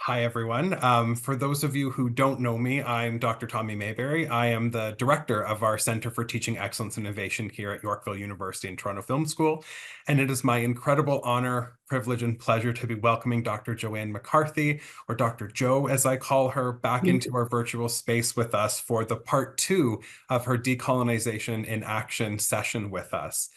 Hi, everyone. For those of you who don't know me, I'm Dr. Tommy Mayberry. I am the director of our Center for Teaching Excellence and Innovation here at Yorkville University and Toronto Film School. And it is my incredible honor, privilege, and pleasure to be welcoming Dr. Johanne McCarthy, or Dr. Jo, as I call her, back into our virtual space with us for the part 2 of her Decolonization in Action session with us.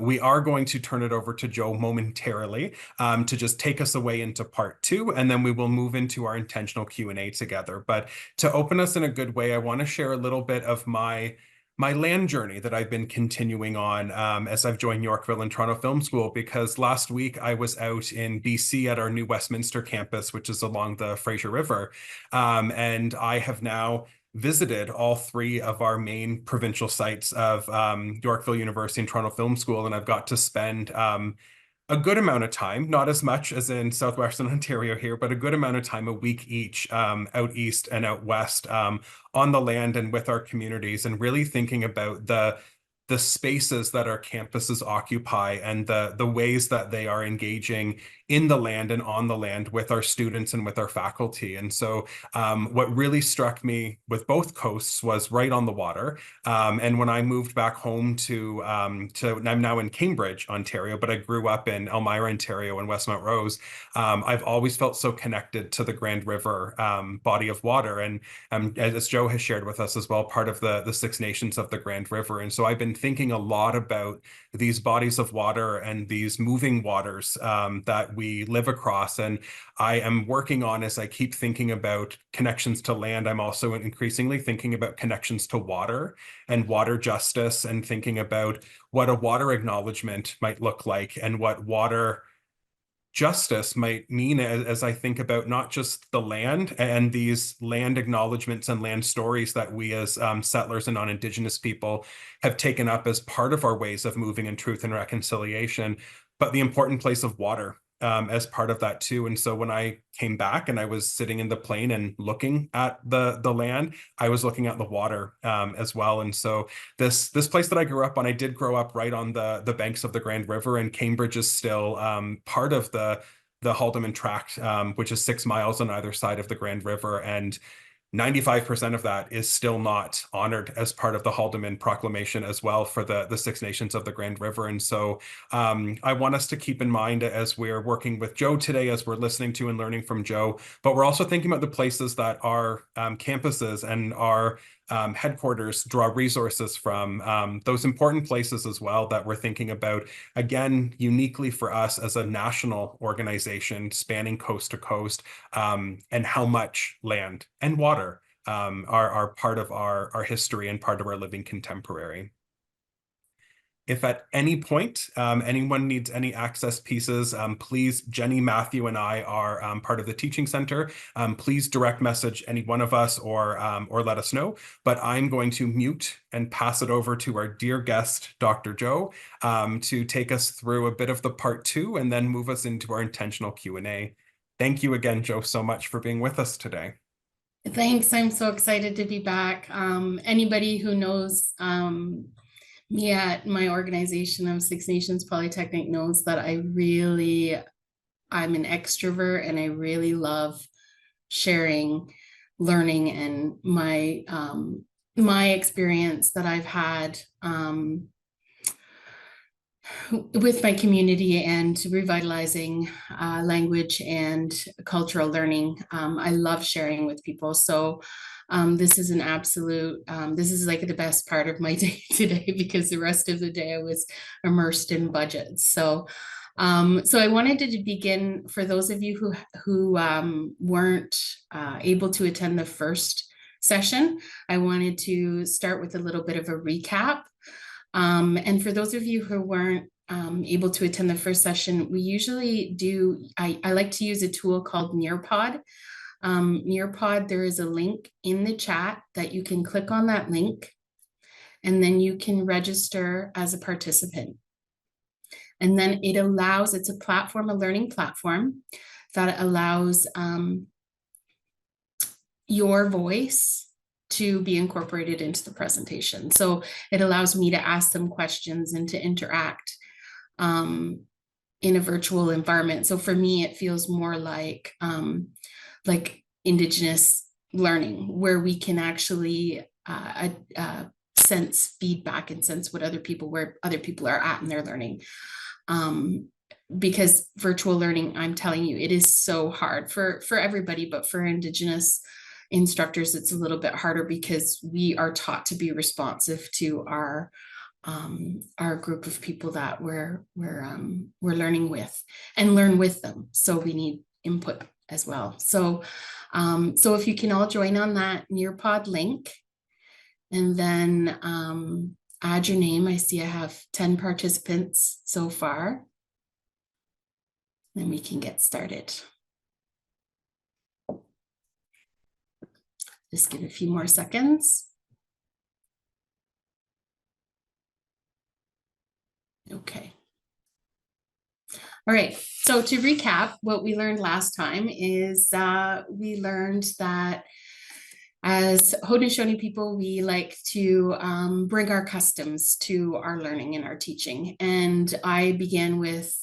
We are going to turn it over to Jo momentarily to just take us away into part 2, and then we will move into our intentional Q&A together. But to open us in a good way, I want to share a little bit of my land journey that I've been continuing on as I've joined Yorkville and Toronto Film School, because last week I was out in BC at our new Westminster campus, which is along the Fraser River, and I have now visited all 3 of our main provincial sites of Yorkville University and Toronto Film School, and I've got to spend a good amount of time, not as much as in Southwestern Ontario here, but a good amount of time, a week each, out east and out west, on the land and with our communities, and really thinking about the spaces that our campuses occupy and the ways that they are engaging in the land and on the land with our students and with our faculty. And so what really struck me with both coasts was right on the water. And when I moved back home I'm now in Cambridge, Ontario, but I grew up in Elmira, Ontario, and Westmount Rose. I've always felt so connected to the Grand River body of water. And as Jo has shared with us as well, part of the Six Nations of the Grand River. And so I've been thinking a lot about these bodies of water and these moving waters that we live across. And I am working on, as I keep thinking about connections to land, I'm also increasingly thinking about connections to water and water justice, and thinking about what a water acknowledgement might look like and what water justice might mean as I think about not just the land and these land acknowledgements and land stories that we as settlers and non-Indigenous people have taken up as part of our ways of moving in truth and reconciliation, but the important place of water as part of that too. And so when I came back and I was sitting in the plane and looking at the land, I was looking at the water as well. And so this place that I grew up on, I did grow up right on the banks of the Grand River, and Cambridge is still part of the Haldimand Tract, which is 6 miles on either side of the Grand River. And 95% of that is still not honored as part of the Haldimand Proclamation as well for the Six Nations of the Grand River. And so I want us to keep in mind as we're working with Jo today, as we're listening to and learning from Jo, but we're also thinking about the places that our campuses and our headquarters draw resources from, those important places as well that we're thinking about, again, uniquely for us as a national organization spanning coast to coast, and how much land and water are part of our history and part of our living contemporary. If at any point anyone needs any access pieces, please, Jenny, Matthew, and I are part of the Teaching Center. Please direct message any one of us or let us know. But I'm going to mute and pass it over to our dear guest, Dr. Jo, to take us through a bit of the part 2 and then move us into our intentional Q&A. Thank you again, Jo, so much for being with us today. Thanks. I'm so excited to be back. Anybody who knows me at my organization of Six Nations Polytechnic knows that I'm an extrovert, and I really love sharing, learning, and my experience that I've had with my community and revitalizing language and cultural learning. I love sharing with people. So this is this is like the best part of my day today, because the rest of the day I was immersed in budgets. So I wanted to begin, for those of you who weren't able to attend the first session, I wanted to start with a little bit of a recap. And for those of you who weren't able to attend the first session, we usually do, I like to use a tool called Nearpod. Nearpod, there is a link in the chat that you can click on that link, and then you can register as a participant. And then it's a platform, a learning platform that allows your voice to be incorporated into the presentation. So it allows me to ask some questions and to interact in a virtual environment. So for me, it feels more like like Indigenous learning, where we can actually sense feedback and sense what where other people are at in their learning. Because virtual learning, I'm telling you, it is so hard for everybody, but for Indigenous instructors, it's a little bit harder because we are taught to be responsive to our group of people that we're learning with and learn with them. So we need input as well. So so if you can all join on that Nearpod link, and then add your name. I see I have 10 participants so far. Then we can get started. Just give a few more seconds. Okay. All right, so to recap, what we learned last time is we learned that as Haudenosaunee people, we like to bring our customs to our learning and our teaching. And I began with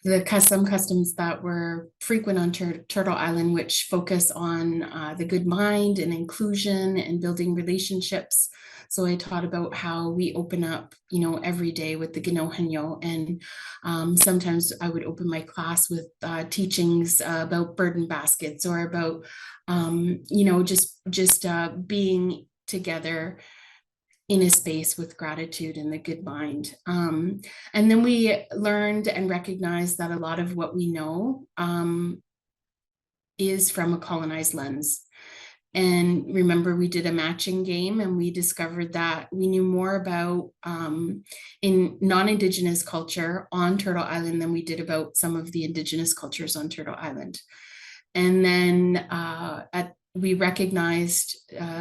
the customs that were frequent on Turtle Island, which focus on the good mind and inclusion and building relationships. So I taught about how we open up, every day with the Ginohanyo, and sometimes I would open my class with teachings about burden baskets or about, just being together in a space with gratitude and the good mind. And then we learned and recognized that a lot of what we know is from a colonized lens. And remember, we did a matching game and we discovered that we knew more about in non-Indigenous culture on Turtle Island than we did about some of the Indigenous cultures on Turtle Island. And then we recognized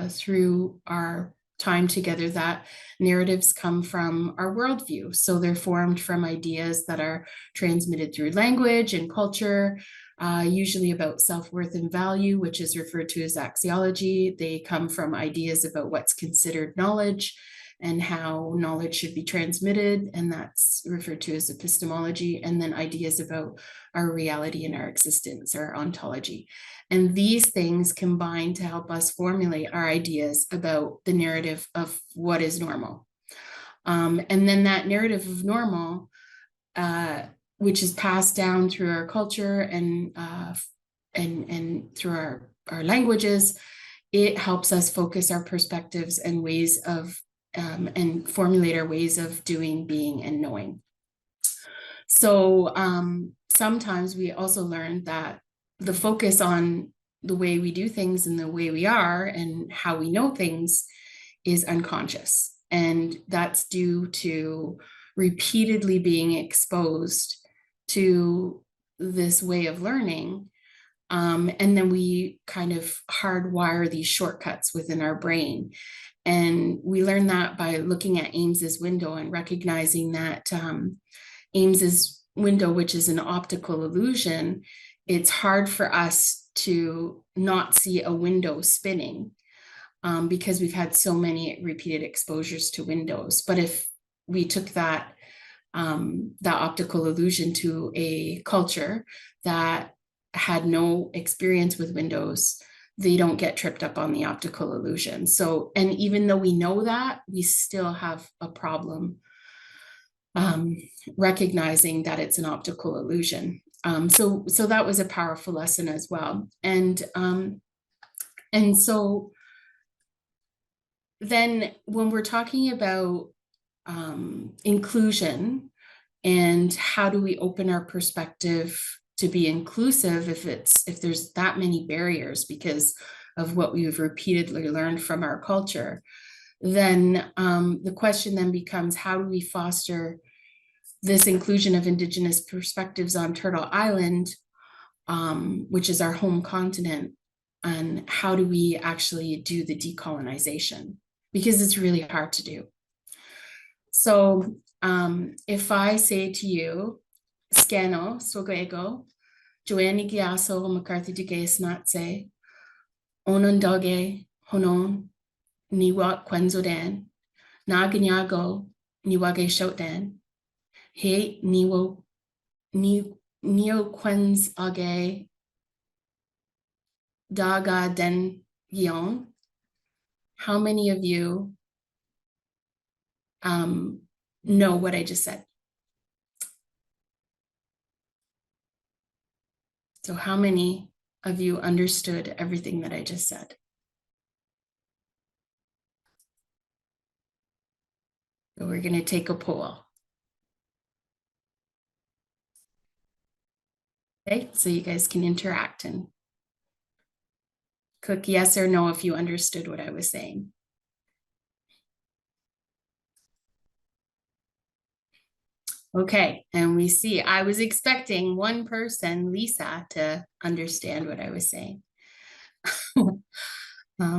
through our time together that narratives come from our worldview. So they're formed from ideas that are transmitted through language and culture, usually about self-worth and value, which is referred to as axiology. They come from ideas about what's considered knowledge and how knowledge should be transmitted, and that's referred to as epistemology, and then ideas about our reality and our existence, our ontology. And these things combine to help us formulate our ideas about the narrative of what is normal. And then that narrative of normal, which is passed down through our culture and through our languages, it helps us focus our perspectives and ways of and formulate our ways of doing, being, and knowing. So sometimes we also learn that the focus on the way we do things and the way we are and how we know things is unconscious. And that's due to repeatedly being exposed to this way of learning. And then we kind of hardwire these shortcuts within our brain. And we learn that by looking at Ames's window and recognizing that Ames's window, which is an optical illusion, it's hard for us to not see a window spinning because we've had so many repeated exposures to windows. But if we took that optical illusion to a culture that had no experience with windows, they don't get tripped up on the optical illusion. So, and even though we know that, we still have a problem recognizing that it's an optical illusion. So that was a powerful lesson as well. And so then when we're talking about inclusion and how do we open our perspective to be inclusive if there's that many barriers because of what we've repeatedly learned from our culture, then the question then becomes, how do we foster this inclusion of Indigenous perspectives on Turtle Island, which is our home continent, and how do we actually do the decolonization? Because it's really hard to do. So if I say to you, Scano, Swagego, Johanne McCarthy Dugas Natse, Onondoge, Honon, Niwa Kwenzodan, Naganyago, Niwage Shotdan, He Niwo Neo Quens Age Daga Den Gion. How many of you know what I just said? So how many of you understood everything that I just said? So we're going to take a poll. Okay, so you guys can interact and click yes or no if you understood what I was saying. Okay, and we see, I was expecting one person, Lisa, to understand what I was saying.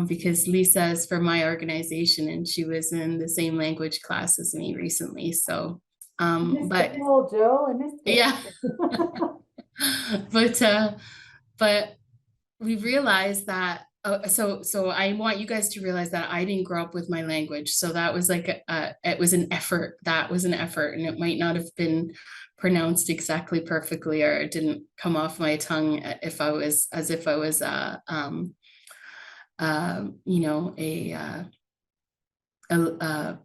Because Lisa is from my organization and she was in the same language class as me recently. So, but Joe, I missed it. yeah, but we realized that. So I want you guys to realize that I didn't grow up with my language. So that was like it was an effort. That was an effort, and it might not have been pronounced exactly perfectly, or it didn't come off my tongue if I was you know, a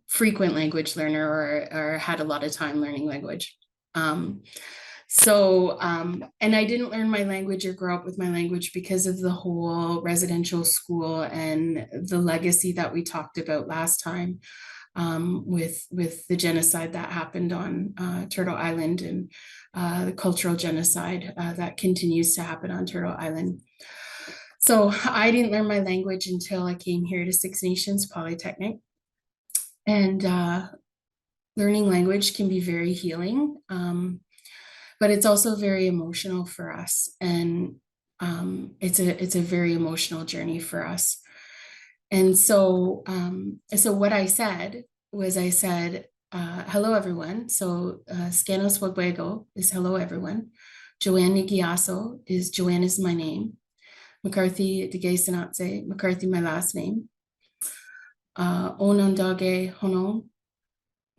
frequent language learner or had a lot of time learning language. And I didn't learn my language or grow up with my language because of the whole residential school and the legacy that we talked about last time, with the genocide that happened on Turtle Island, and the cultural genocide that continues to happen on Turtle Island. So I didn't learn my language until I came here to Six Nations Polytechnic. And learning language can be very healing, but it's also very emotional for us. And it's a very emotional journey for us. And so what I said was, I said, hello, everyone. So Scanos Wagwego is hello, everyone. Johanne Nigiaso is Joanne is my name. McCarthy Degay Sanatse, McCarthy my last name. Onondaga Hono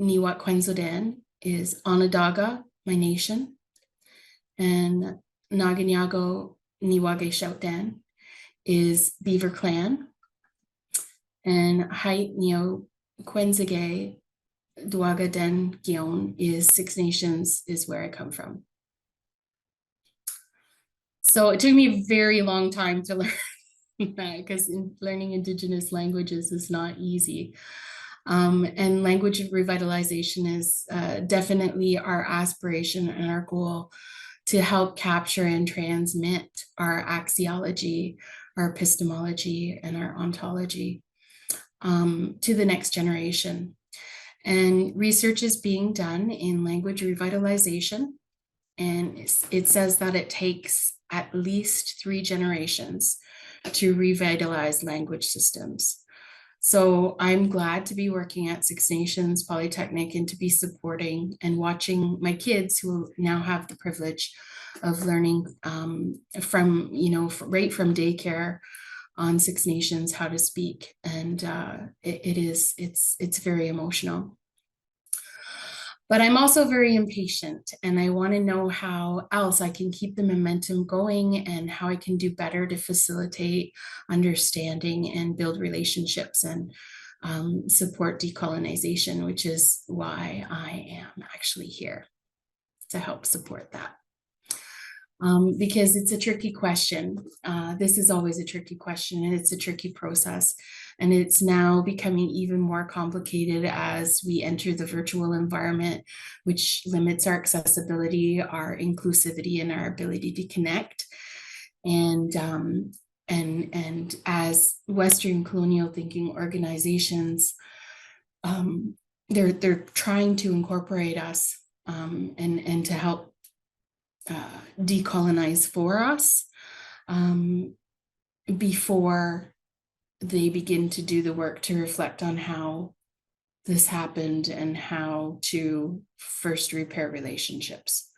Niwat Quenzodan is Onondaga, my nation. And Naganyago Niwage Shoutdan is Beaver Clan. And Hait Neo Quenzige Duaga Den Gion is Six Nations, is where I come from. So it took me a very long time to learn that, because learning Indigenous languages is not easy. And language revitalization is definitely our aspiration and our goal, to help capture and transmit our axiology, our epistemology, and our ontology to the next generation. And research is being done in language revitalization. And it says that it takes at least 3 generations to revitalize language systems. So I'm glad to be working at Six Nations Polytechnic and to be supporting and watching my kids, who now have the privilege of learning from, you know, right from daycare on Six Nations how to speak. And it's very emotional. But I'm also very impatient, and I want to know how else I can keep the momentum going and how I can do better to facilitate understanding and build relationships and support decolonization, which is why I am actually here, to help support that. Because it's a tricky question. This is always a tricky question, and it's a tricky process. And it's now becoming even more complicated as we enter the virtual environment, which limits our accessibility, our inclusivity, and our ability to connect. And as Western colonial thinking organizations, they're trying to incorporate us and to help decolonize for us before they begin to do the work to reflect on how this happened and how to first repair relationships.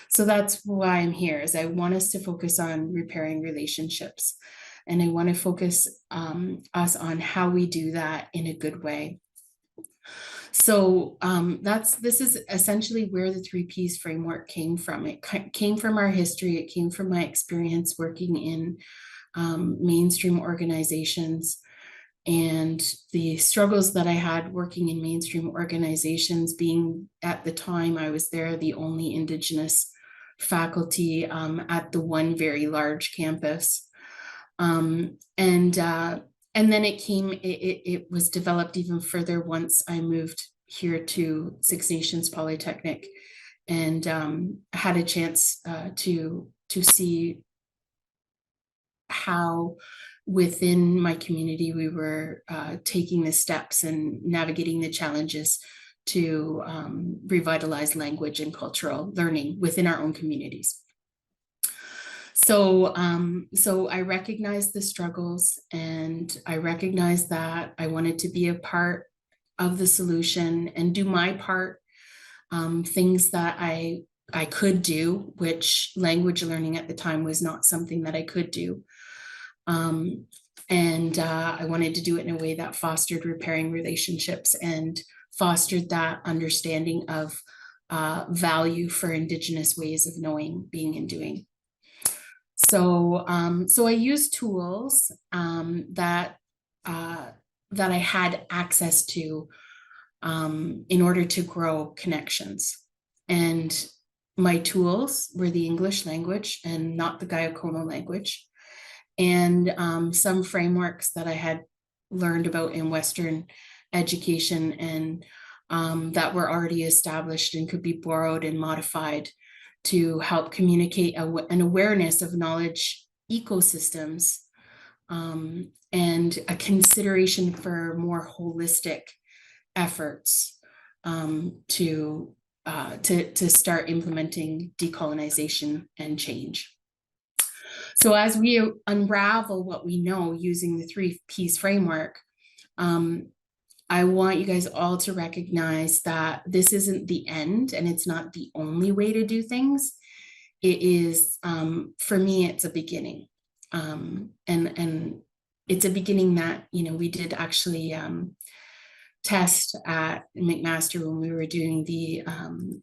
So that's why I'm here, is I want us to focus on repairing relationships, and I want to focus us on how we do that in a good way. So this is essentially where the 3 Ps framework came from. It came from our history. It came from my experience working in mainstream organizations, and the struggles that I had working in mainstream organizations, being at the time I was there the only Indigenous faculty at the one very large campus. And then it was developed even further once I moved here to Six Nations Polytechnic, and had a chance to see how within my community we were taking the steps and navigating the challenges to revitalize language and cultural learning within our own communities. So I recognized the struggles, and I recognized that I wanted to be a part of the solution and do my part, things that I could do, which language learning at the time was not something that I could do. And I wanted to do it in a way that fostered repairing relationships and fostered that understanding of value for Indigenous ways of knowing, being, and doing. So I used tools that I had access to in order to grow connections. And my tools were the English language and not the Gayokono language, and some frameworks that I had learned about in Western education, and that were already established and could be borrowed and modified to help communicate an awareness of knowledge ecosystems, and a consideration for more holistic efforts to start implementing decolonization and change. So as we unravel what we know using the 3Ps framework, I want you guys all to recognize that this isn't the end, and it's not the only way to do things. It is, for me, it's a beginning. And it's a beginning that, we did actually test at McMaster when we were doing the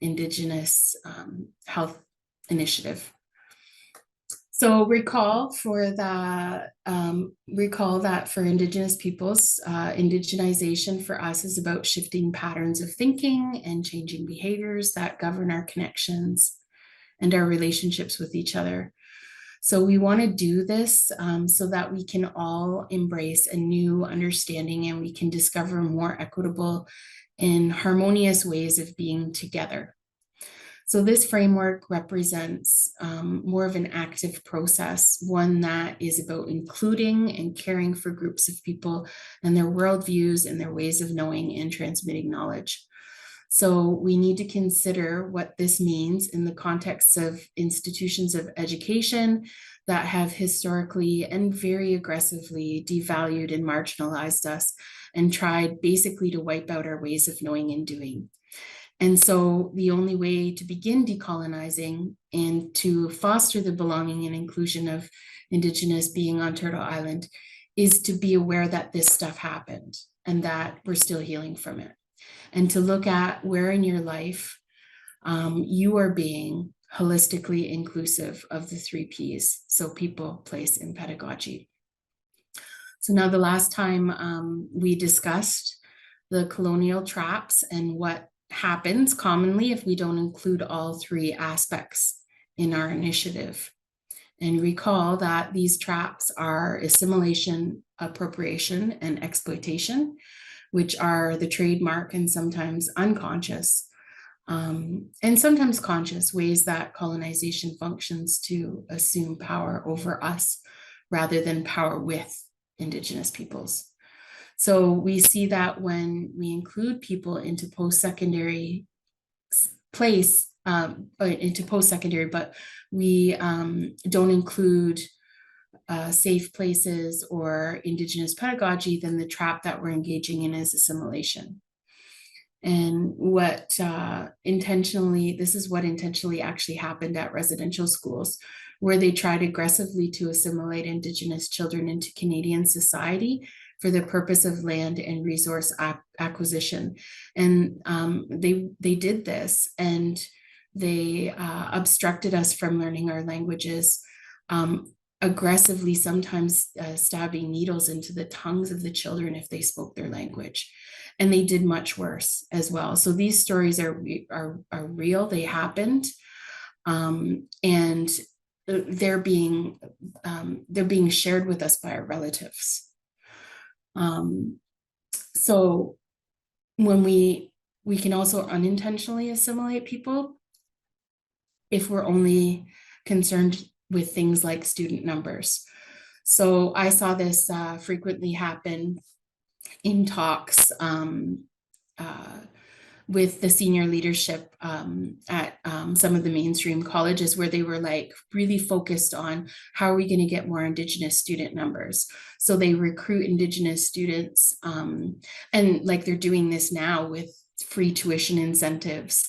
Indigenous Health Initiative. So recall that for Indigenous peoples, indigenization for us is about shifting patterns of thinking and changing behaviors that govern our connections and our relationships with each other. So we want to do this so that we can all embrace a new understanding, and we can discover more equitable and harmonious ways of being together. So this framework represents more of an active process, one that is about including and caring for groups of people and their worldviews and their ways of knowing and transmitting knowledge. So we need to consider what this means in the context of institutions of education that have historically and very aggressively devalued and marginalized us and tried basically to wipe out our ways of knowing and doing. And so the only way to begin decolonizing and to foster the belonging and inclusion of Indigenous being on Turtle Island is to be aware that this stuff happened and that we're still healing from it. And to look at where in your life you are being holistically inclusive of the 3Ps. So people, place, and pedagogy. So now the last time we discussed the colonial traps and what happens commonly if we don't include all 3 aspects in our initiative. And recall that these traps are assimilation, appropriation, and exploitation, which are the trademark and sometimes unconscious, and sometimes conscious ways that colonization functions to assume power over us rather than power with Indigenous peoples. So we see that when we include people into post-secondary place, into post-secondary, but we don't include safe places or Indigenous pedagogy, then the trap that we're engaging in is assimilation. And this is what intentionally actually happened at residential schools, where they tried aggressively to assimilate Indigenous children into Canadian society for the purpose of land and resource acquisition. And they did this, and they obstructed us from learning our languages, aggressively sometimes stabbing needles into the tongues of the children if they spoke their language. And they did much worse as well. So these stories are real, they happened. And they're being shared with us by our relatives. So when we can also unintentionally assimilate people if we're only concerned with things like student numbers. So I saw this frequently happen in talks with the senior leadership at some of the mainstream colleges, where they were like really focused on how are we going to get more Indigenous student numbers. So they recruit Indigenous students, and like they're doing this now with free tuition incentives.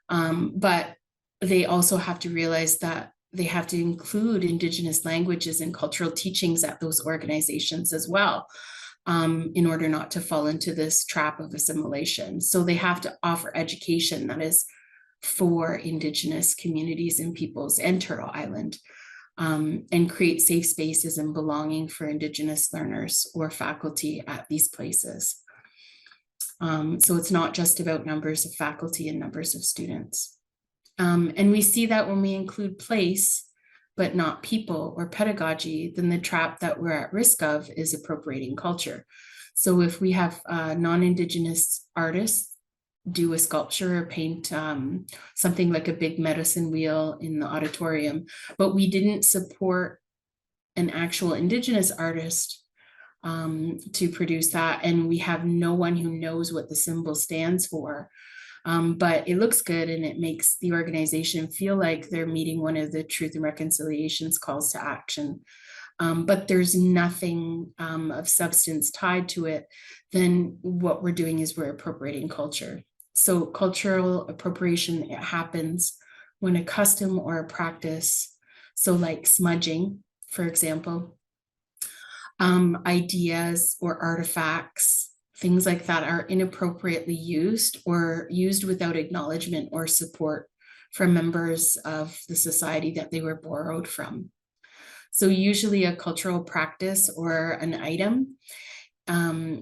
But they also have to realize that they have to include Indigenous languages and cultural teachings at those organizations as well, in order not to fall into this trap of assimilation. So they have to offer education that is for Indigenous communities and peoples and Turtle Island, and create safe spaces and belonging for Indigenous learners or faculty at these places. So it's not just about numbers of faculty and numbers of students. And we see that when we include place, but not people or pedagogy, then the trap that we're at risk of is appropriating culture. So if we have non-Indigenous artists do a sculpture or paint something like a big medicine wheel in the auditorium, but we didn't support an actual Indigenous artist to produce that, and we have no one who knows what the symbol stands for, but it looks good and it makes the organization feel like they're meeting one of the Truth and Reconciliation's calls to action. But there's nothing of substance tied to it, then what we're doing is we're appropriating culture. So cultural appropriation, it happens when a custom or a practice, so like smudging, for example, ideas or artifacts, things like that are inappropriately used or used without acknowledgement or support from members of the society that they were borrowed from. So usually a cultural practice or an item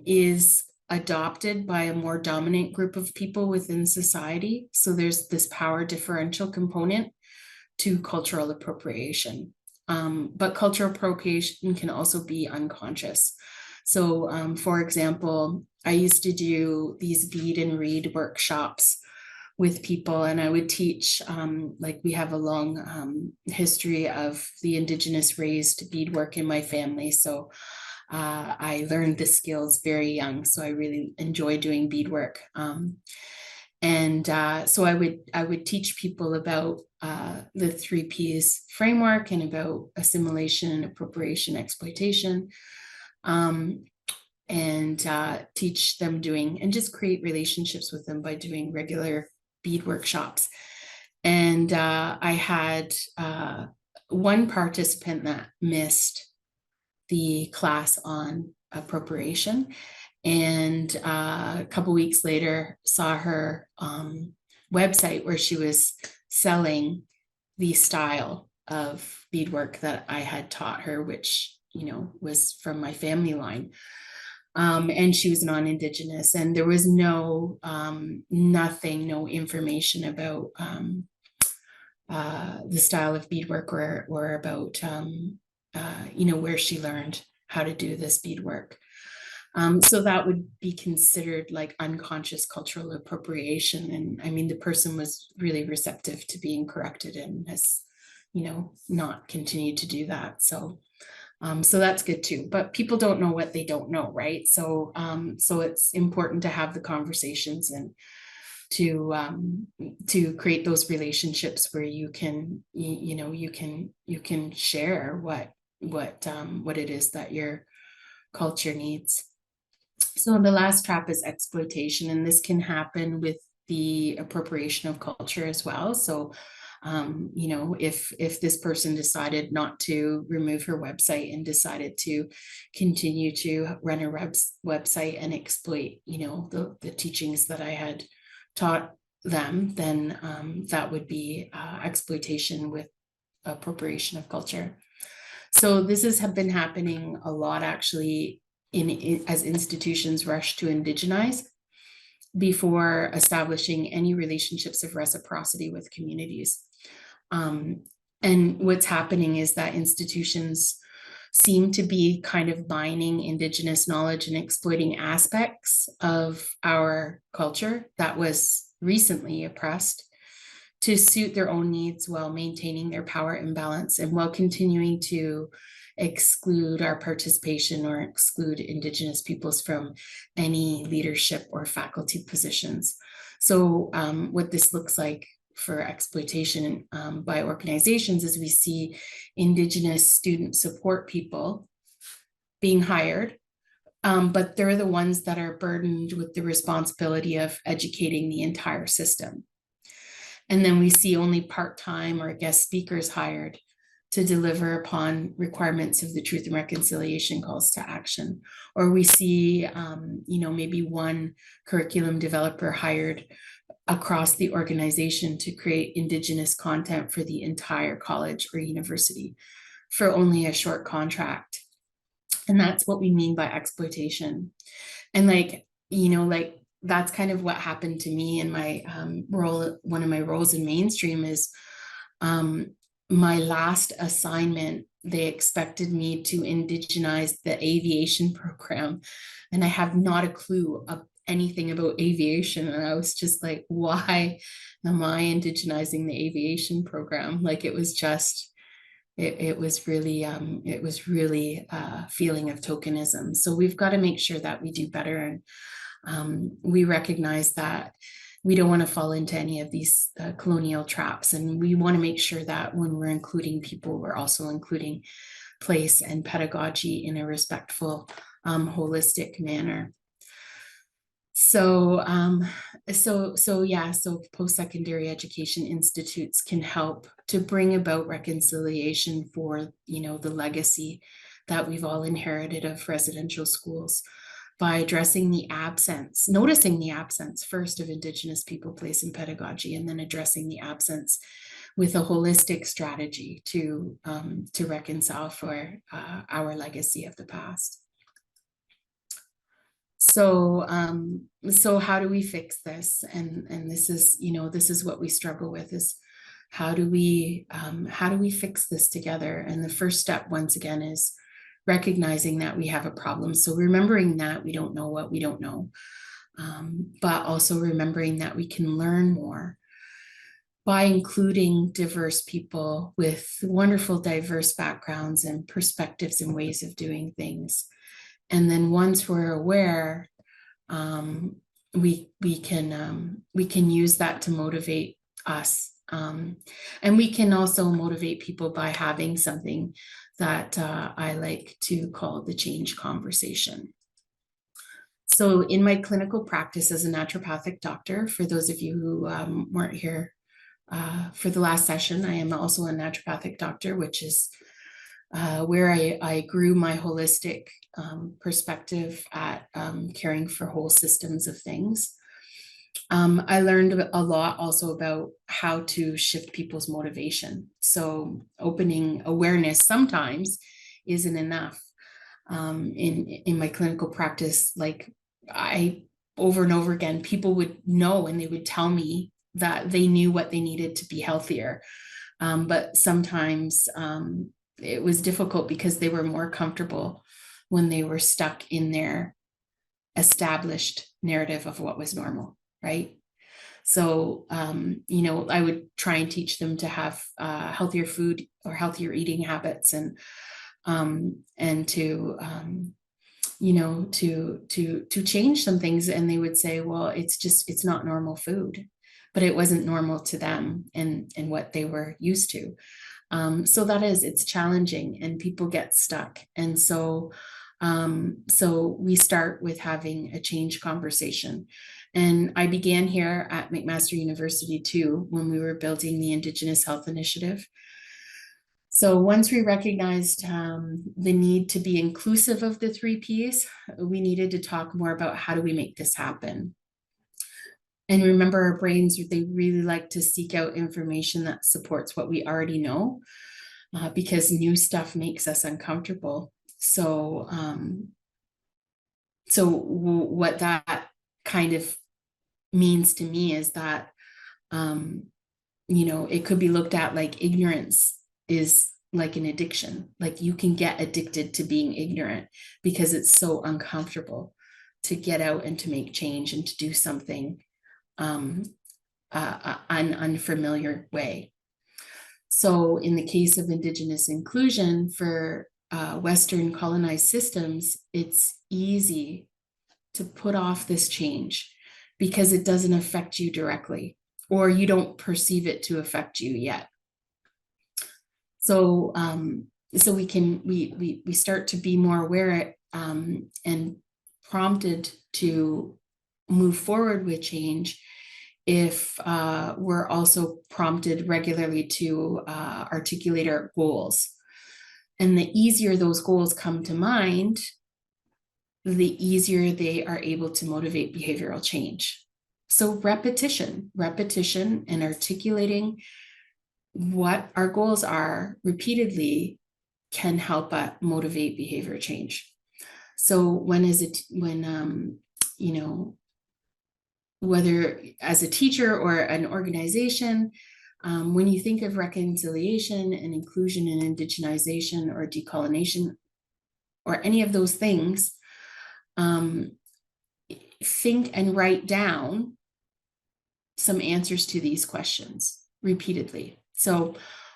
is adopted by a more dominant group of people within society. So there's this power differential component to cultural appropriation. But cultural appropriation can also be unconscious. So for example, I used to do these bead and read workshops with people, and I would teach, like we have a long history of the Indigenous raised beadwork in my family. So I learned the skills very young. So I really enjoy doing beadwork. So I would teach people about the 3Ps framework and about assimilation and appropriation, exploitation, and teach them doing and just create relationships with them by doing regular bead workshops. And I had one participant that missed the class on appropriation, and a couple weeks later saw her website where she was selling the style of beadwork that I had taught her, which, you know, was from my family line. And she was non-Indigenous, and there was no information about the style of beadwork or about where she learned how to do this beadwork. So that would be considered like unconscious cultural appropriation. And I mean, the person was really receptive to being corrected and has, not continued to do that. So that's good too. But people don't know what they don't know, right? So it's important to have the conversations and to create those relationships where you can share what it is that your culture needs. So the last trap is exploitation, and this can happen with the appropriation of culture as well. So, if this person decided not to remove her website and decided to continue to run a website and exploit, the teachings that I had taught them, then that would be exploitation with appropriation of culture. So this has been happening a lot actually as institutions rush to indigenize before establishing any relationships of reciprocity with communities. Um, and what's happening is that institutions seem to be kind of mining Indigenous knowledge and exploiting aspects of our culture that was recently oppressed to suit their own needs while maintaining their power imbalance and while continuing to exclude our participation or exclude Indigenous peoples from any leadership or faculty positions. So what this looks like for exploitation by organizations is we see Indigenous student support people being hired, but they're the ones that are burdened with the responsibility of educating the entire system. And then we see only part-time or guest speakers hired to deliver upon requirements of the Truth and Reconciliation calls to action. Or we see, maybe one curriculum developer hired across the organization to create Indigenous content for the entire college or university for only a short contract. And that's what we mean by exploitation. And that's kind of what happened to me in my role. One of my roles in mainstream is my last assignment. They expected me to indigenize the aviation program, and I have not a clue of anything about aviation. And I was just like, why am I indigenizing the aviation program? Like it was just, it was really a feeling of tokenism. So we've got to make sure that we do better. And we recognize that we don't want to fall into any of these colonial traps. And we want to make sure that when we're including people, we're also including place and pedagogy in a respectful, holistic manner. So post-secondary education institutes can help to bring about reconciliation for, the legacy that we've all inherited of residential schools by addressing the absence, noticing the absence first of Indigenous people, place, and pedagogy, and then addressing the absence with a holistic strategy to reconcile for our legacy of the past. So how do we fix this? And this is what we struggle with, is how do we fix this together? And the first step, once again, is recognizing that we have a problem. So remembering that we don't know what we don't know, but also remembering that we can learn more by including diverse people with wonderful diverse backgrounds and perspectives and ways of doing things. And then once we're aware, we can use that to motivate us. And we can also motivate people by having something that I like to call the change conversation. So in my clinical practice as a naturopathic doctor, for those of you who weren't here for the last session, I am also a naturopathic doctor, which is where I grew my holistic perspective at caring for whole systems of things. I learned a lot also about how to shift people's motivation. So opening awareness sometimes isn't enough. In my clinical practice, like over and over again, people would know and they would tell me that they knew what they needed to be healthier. But sometimes it was difficult because they were more comfortable when they were stuck in their established narrative of what was normal, right? So, I would try and teach them to have healthier food or healthier eating habits, and to change some things. And they would say, well, it's not normal food, but it wasn't normal to them and what they were used to. So it's challenging and people get stuck. And so we start with having a change conversation. And I began here at McMaster University too, when we were building the Indigenous Health Initiative. So once we recognized the need to be inclusive of the 3 Ps, we needed to talk more about how do we make this happen. And remember, our brains, they really like to seek out information that supports what we already know. because new stuff makes us uncomfortable. So, what that kind of means to me is that, it could be looked at like ignorance is like an addiction. Like you can get addicted to being ignorant because it's so uncomfortable to get out and to make change and to do something an unfamiliar way. So in the case of Indigenous inclusion for Western colonized systems, it's easy to put off this change because it doesn't affect you directly, or you don't perceive it to affect you yet. So we start to be more aware and prompted to move forward with change if we're also prompted regularly to articulate our goals. And the easier those goals come to mind, the easier they are able to motivate behavioral change. So repetition and articulating what our goals are repeatedly can help motivate behavior change. So whether as a teacher or an organization, when you think of reconciliation and inclusion and indigenization or decolonization or any of those things, think and write down some answers to these questions repeatedly. So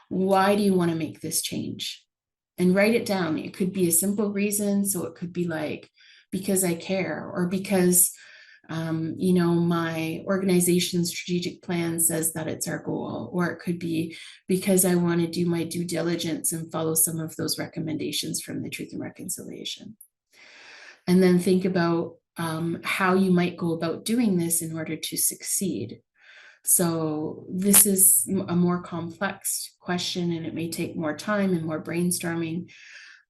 why do you want to make this change? And write it down. It could be a simple reason. So it could be like, because I care, or because my organization's strategic plan says that it's our goal, or it could be because I want to do my due diligence and follow some of those recommendations from the Truth and Reconciliation. And then think about how you might go about doing this in order to succeed. So this is a more complex question, and it may take more time and more brainstorming.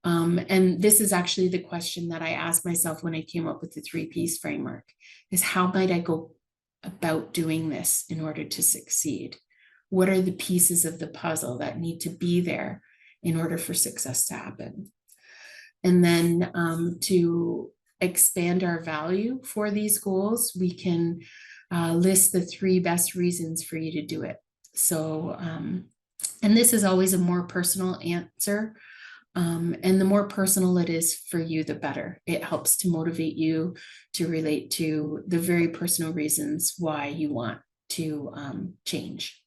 And this is actually the question that I asked myself when I came up with the 3 Ps framework, is how might I go about doing this in order to succeed? What are the pieces of the puzzle that need to be there in order for success to happen? And then to expand our value for these goals, we can list the 3 best reasons for you to do it. So, and this is always a more personal answer. And the more personal it is for you, the better. It helps to motivate you to relate to the very personal reasons why you want to change.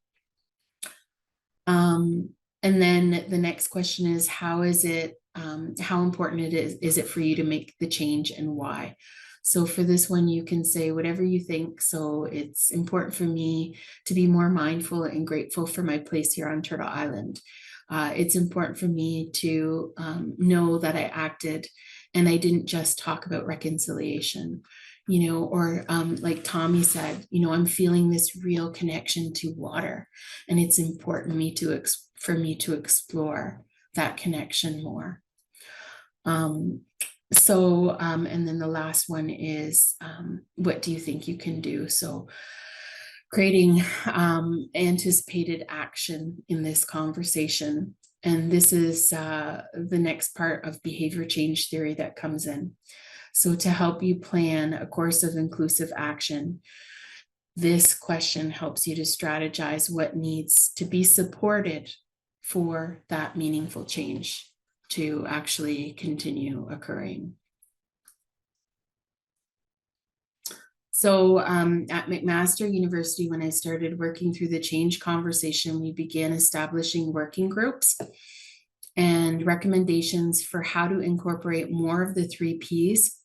And then the next question is, how important is it for you to make the change, and why? So for this one, you can say whatever you think. So it's important for me to be more mindful and grateful for my place here on Turtle Island. It's important for me to know that I acted and I didn't just talk about reconciliation, or like Tommy said, I'm feeling this real connection to water, and it's important for me to explore that connection more. And then the last one is, what do you think you can do? So creating anticipated action in this conversation. And this is the next part of behavior change theory that comes in. So to help you plan a course of inclusive action, this question helps you to strategize what needs to be supported for that meaningful change to actually continue occurring. So at McMaster University, when I started working through the change conversation, we began establishing working groups and recommendations for how to incorporate more of the 3 Ps,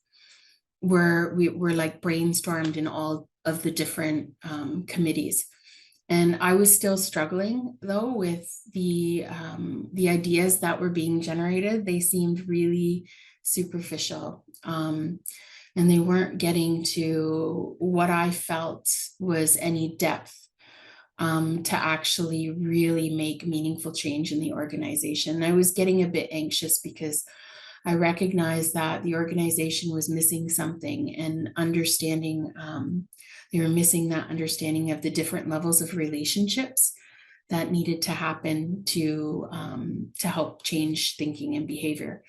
where we were like brainstormed in all of the different committees. And I was still struggling though with the ideas that were being generated. They seemed really superficial. And they weren't getting to what I felt was any depth to actually really make meaningful change in the organization. And I was getting a bit anxious because I recognized that the organization was missing something, and understanding, they were missing that understanding of the different levels of relationships that needed to happen to help change thinking and behavior.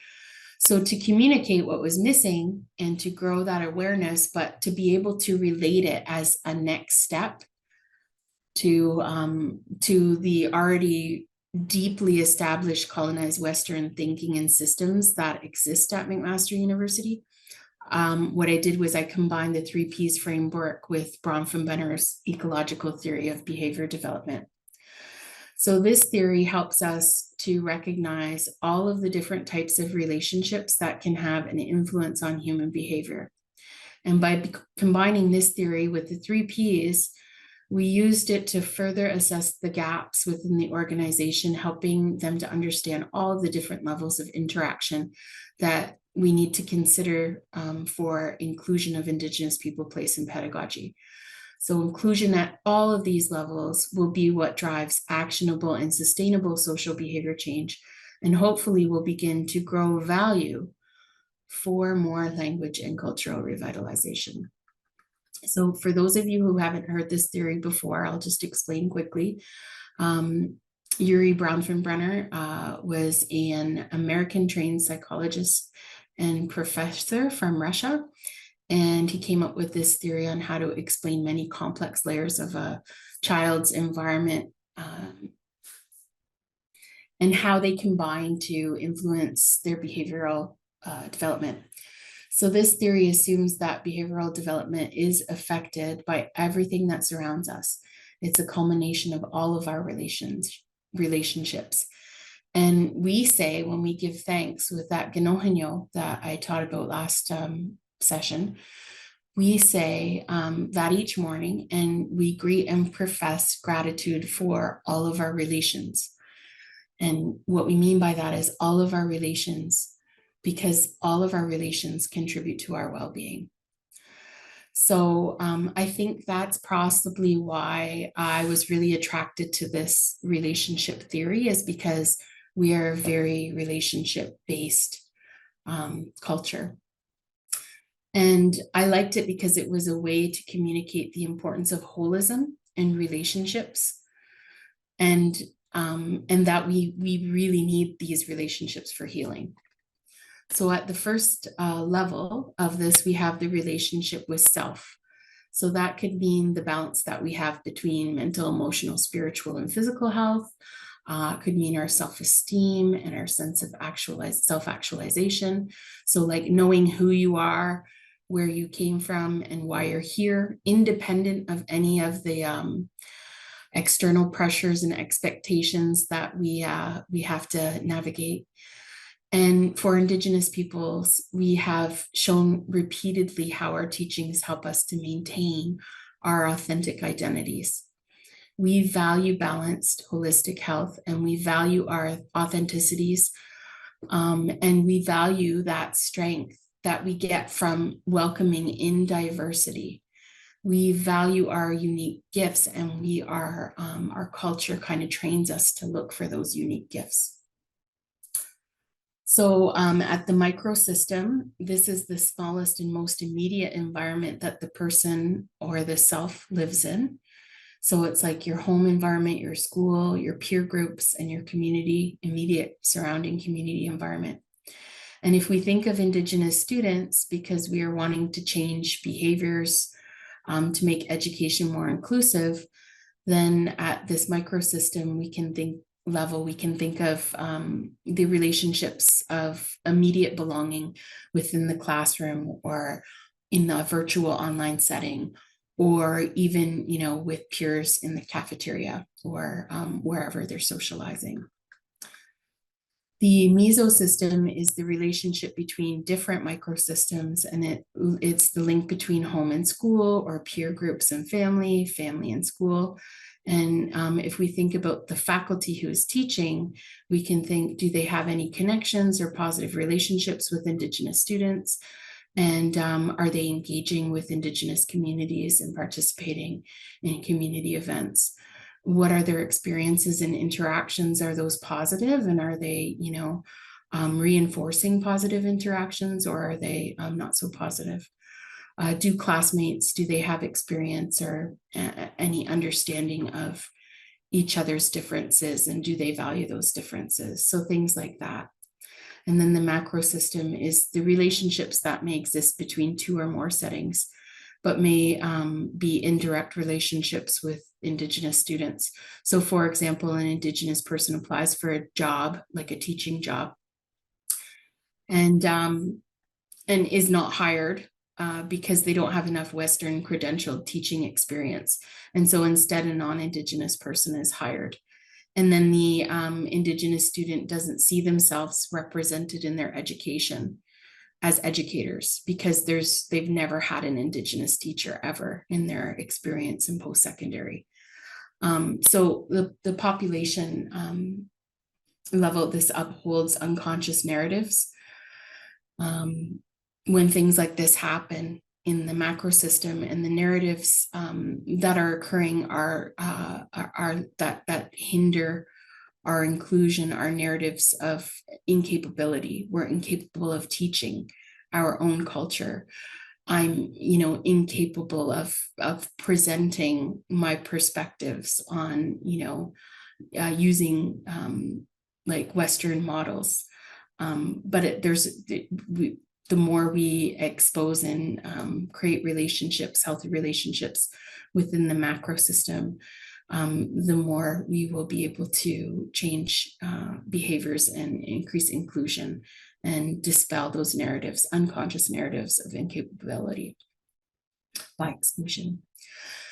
So to communicate what was missing and to grow that awareness, but to be able to relate it as a next step to the already deeply established colonized Western thinking and systems that exist at McMaster University. What I did was I combined the 3Ps framework with Bronfenbrenner's ecological theory of behavior development. So this theory helps us to recognize all of the different types of relationships that can have an influence on human behavior. And by combining this theory with the 3Ps, we used it to further assess the gaps within the organization, helping them to understand all of the different levels of interaction that we need to consider for inclusion of Indigenous people, place, and pedagogy. So inclusion at all of these levels will be what drives actionable and sustainable social behavior change, and hopefully will begin to grow value for more language and cultural revitalization. So for those of you who haven't heard this theory before, I'll just explain quickly. Yuri Bronfenbrenner was an American trained psychologist and professor from Russia. And he came up with this theory on how to explain many complex layers of a child's environment and how they combine to influence their behavioral development. So this theory assumes that behavioral development is affected by everything that surrounds us. It's a culmination of all of our relationships. And we say, when we give thanks with that Ganohanyo that I taught about last session, we say that each morning, and we greet and profess gratitude for all of our relations. And what we mean by that is all of our relations, because all of our relations contribute to our well-being. So I think that's possibly why I was really attracted to this relationship theory, is because we are a very relationship-based culture. And I liked it because it was a way to communicate the importance of holism and relationships, and that we really need these relationships for healing. So at the first level of this, we have the relationship with self. So that could mean the balance that we have between mental, emotional, spiritual, and physical health. Could mean our self-esteem and our sense of self-actualization. So like knowing who you are, where you came from, and why you're here, independent of any of the external pressures and expectations that we have to navigate. And for Indigenous peoples, we have shown repeatedly how our teachings help us to maintain our authentic identities. We value balanced, holistic health, and we value our authenticities, and we value that strength that we get from welcoming in diversity. We value our unique gifts, and our culture kind of trains us to look for those unique gifts. So at the microsystem, this is the smallest and most immediate environment that the person or the self lives in. So it's like your home environment, your school, your peer groups, and your community, immediate surrounding community environment. And if we think of Indigenous students, because we are wanting to change behaviors to make education more inclusive, then at this microsystem, we can think of the relationships of immediate belonging within the classroom or in a virtual online setting, or even, with peers in the cafeteria or wherever they're socializing. The mesosystem is the relationship between different microsystems, and it's the link between home and school, or peer groups and family and school. And if we think about the faculty who is teaching, we can think, do they have any connections or positive relationships with Indigenous students? And are they engaging with Indigenous communities and participating in community events? What are their experiences and interactions? Are those positive? And are they, reinforcing positive interactions, or are they not so positive? Do classmates, do they have experience or any understanding of each other's differences, and do they value those differences? So things like that. And then the macro system is the relationships that may exist between two or more settings, but may be indirect relationships with Indigenous students. So for example, an Indigenous person applies for a job, like a teaching job, and is not hired because they don't have enough Western credentialed teaching experience. And so instead, a non-Indigenous person is hired. And then the Indigenous student doesn't see themselves represented in their education as educators because they've never had an Indigenous teacher ever in their experience in post-secondary. So the population level, this upholds unconscious narratives. When things like this happen in the macro system, and the narratives that are occurring are that hinder our inclusion, our narratives of incapability. We're incapable of teaching our own culture. I'm, incapable of presenting my perspectives on, using like Western models. But the more we expose and create relationships, healthy relationships within the macro system, the more we will be able to change behaviors and increase inclusion and dispel those narratives, unconscious narratives of incapability by exclusion.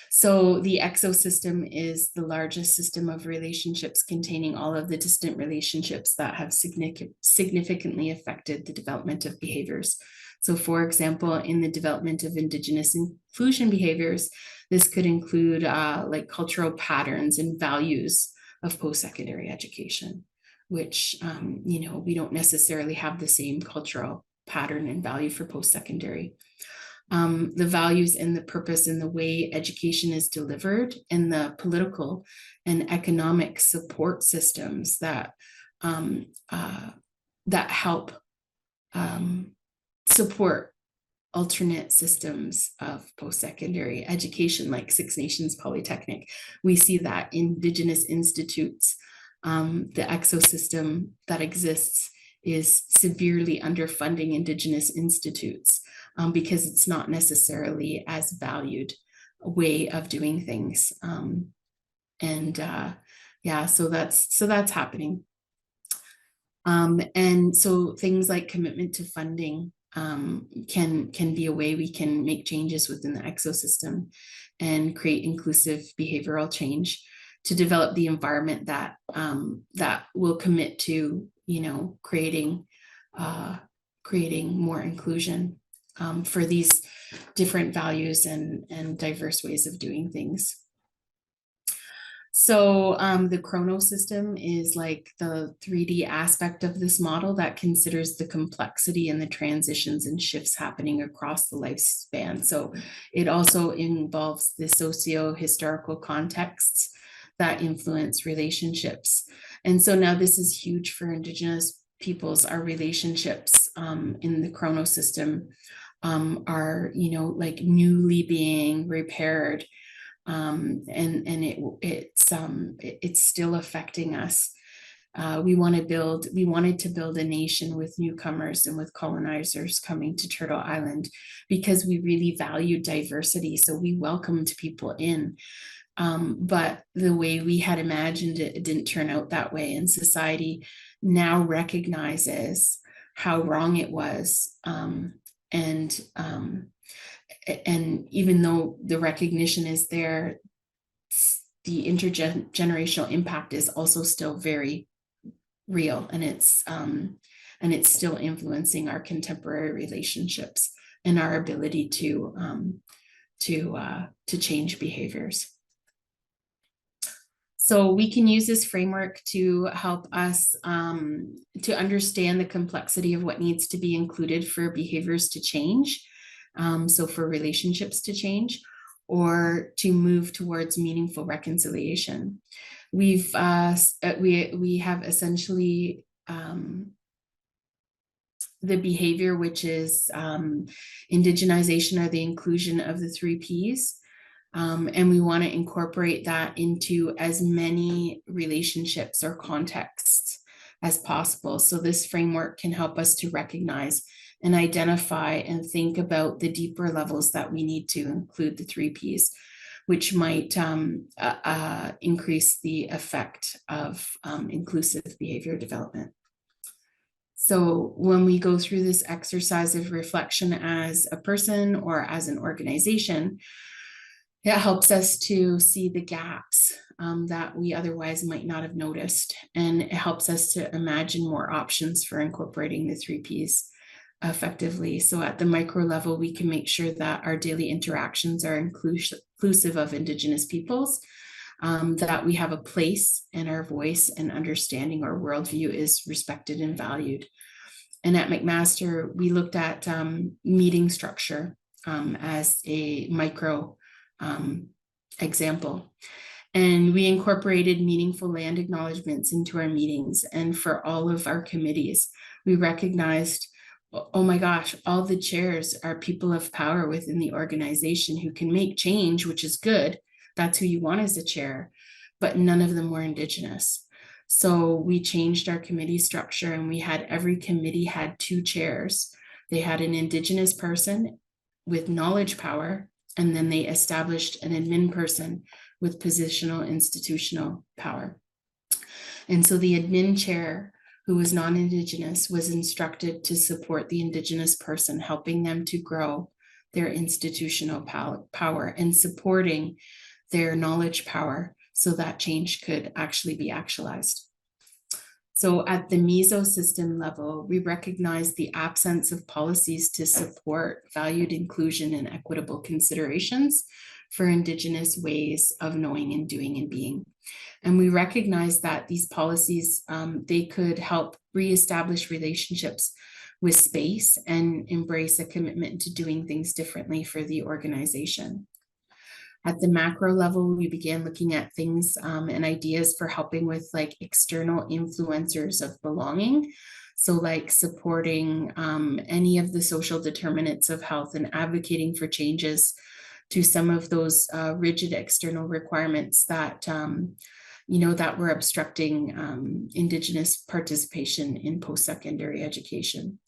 So the exosystem is the largest system of relationships containing all of the distant relationships that have significantly affected the development of behaviors. So for example, in the development of Indigenous inclusion behaviors, this could include like cultural patterns and values of post-secondary education, which, we don't necessarily have the same cultural pattern and value for post-secondary. The values and the purpose and the way education is delivered, and the political and economic support systems that that help support alternate systems of post-secondary education, like Nations Polytechnic. We see that Indigenous institutes, the exosystem that exists is severely underfunding Indigenous institutes because it's not necessarily as valued a way of doing things. Yeah, so that's happening. And so things like commitment to funding can be a way we can make changes within the exosystem and create inclusive behavioral change to develop the environment that that will commit to, creating more inclusion for these different values and diverse ways of doing things. So the chrono system is like the 3D aspect of this model that considers the complexity and the transitions and shifts happening across the lifespan. So it also involves the socio-historical contexts that influence relationships. And so now this is huge for Indigenous peoples. Our relationships in the chrono system are, like newly being repaired. And it's still affecting us. We wanted to build a nation with newcomers and with colonizers coming to Turtle Island because we really valued diversity. So we welcomed people in. But the way we had imagined it, it didn't turn out that way. And society now recognizes how wrong it was. And even though the recognition is there, the intergenerational impact is also still very real, and it's still influencing our contemporary relationships and our ability to change behaviors. So we can use this framework to help us to understand the complexity of what needs to be included for behaviors to change. So for relationships to change, or to move towards meaningful reconciliation. We have essentially the behavior, which is indigenization, or the inclusion of the 3 Ps. And we want to incorporate that into as many relationships or contexts as possible. So this framework can help us to recognize and identify and think about the deeper levels that we need to include the 3Ps, which might increase the effect of inclusive behavior development. So when we go through this exercise of reflection as a person or as an organization, it helps us to see the gaps that we otherwise might not have noticed. And it helps us to imagine more options for incorporating the 3Ps effectively. So at the micro level, we can make sure that our daily interactions are inclusive of Indigenous peoples, that we have a place and our voice and understanding or worldview is respected and valued. And at McMaster, we looked at meeting structure as a micro example. And we incorporated meaningful land acknowledgements into our meetings. And for all of our committees, we recognized, oh my gosh, all the chairs are people of power within the organization who can make change, which is good. That's who you want as a chair, but none of them were Indigenous. So we changed our committee structure and we had every committee had 2 chairs. They had an Indigenous person with knowledge power, and then they established an admin person with positional institutional power. And so the admin chair, who was non-Indigenous, was instructed to support the Indigenous person, helping them to grow their institutional power and supporting their knowledge power so that change could actually be actualized. So at the mesosystem level, we recognize the absence of policies to support valued inclusion and equitable considerations for Indigenous ways of knowing and doing and being. And we recognize that these policies, they could help reestablish relationships with space and embrace a commitment to doing things differently for the organization. At the macro level, we began looking at things and ideas for helping with like external influencers of belonging. So like supporting any of the social determinants of health and advocating for changes to some of those rigid external requirements that, that were obstructing Indigenous participation in post-secondary education.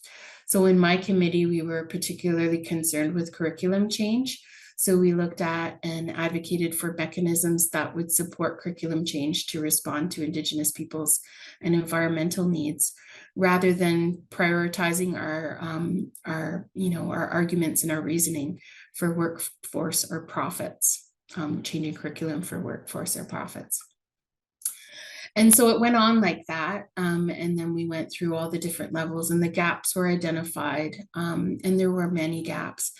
So in my committee, we were particularly concerned with curriculum change. So we looked at and advocated for mechanisms that would support curriculum change to respond to Indigenous peoples and environmental needs, rather than prioritizing our arguments and our reasoning for workforce or profits, changing curriculum for workforce or profits. And so it went on like that. And then we went through all the different levels and the gaps were identified. And there were many gaps.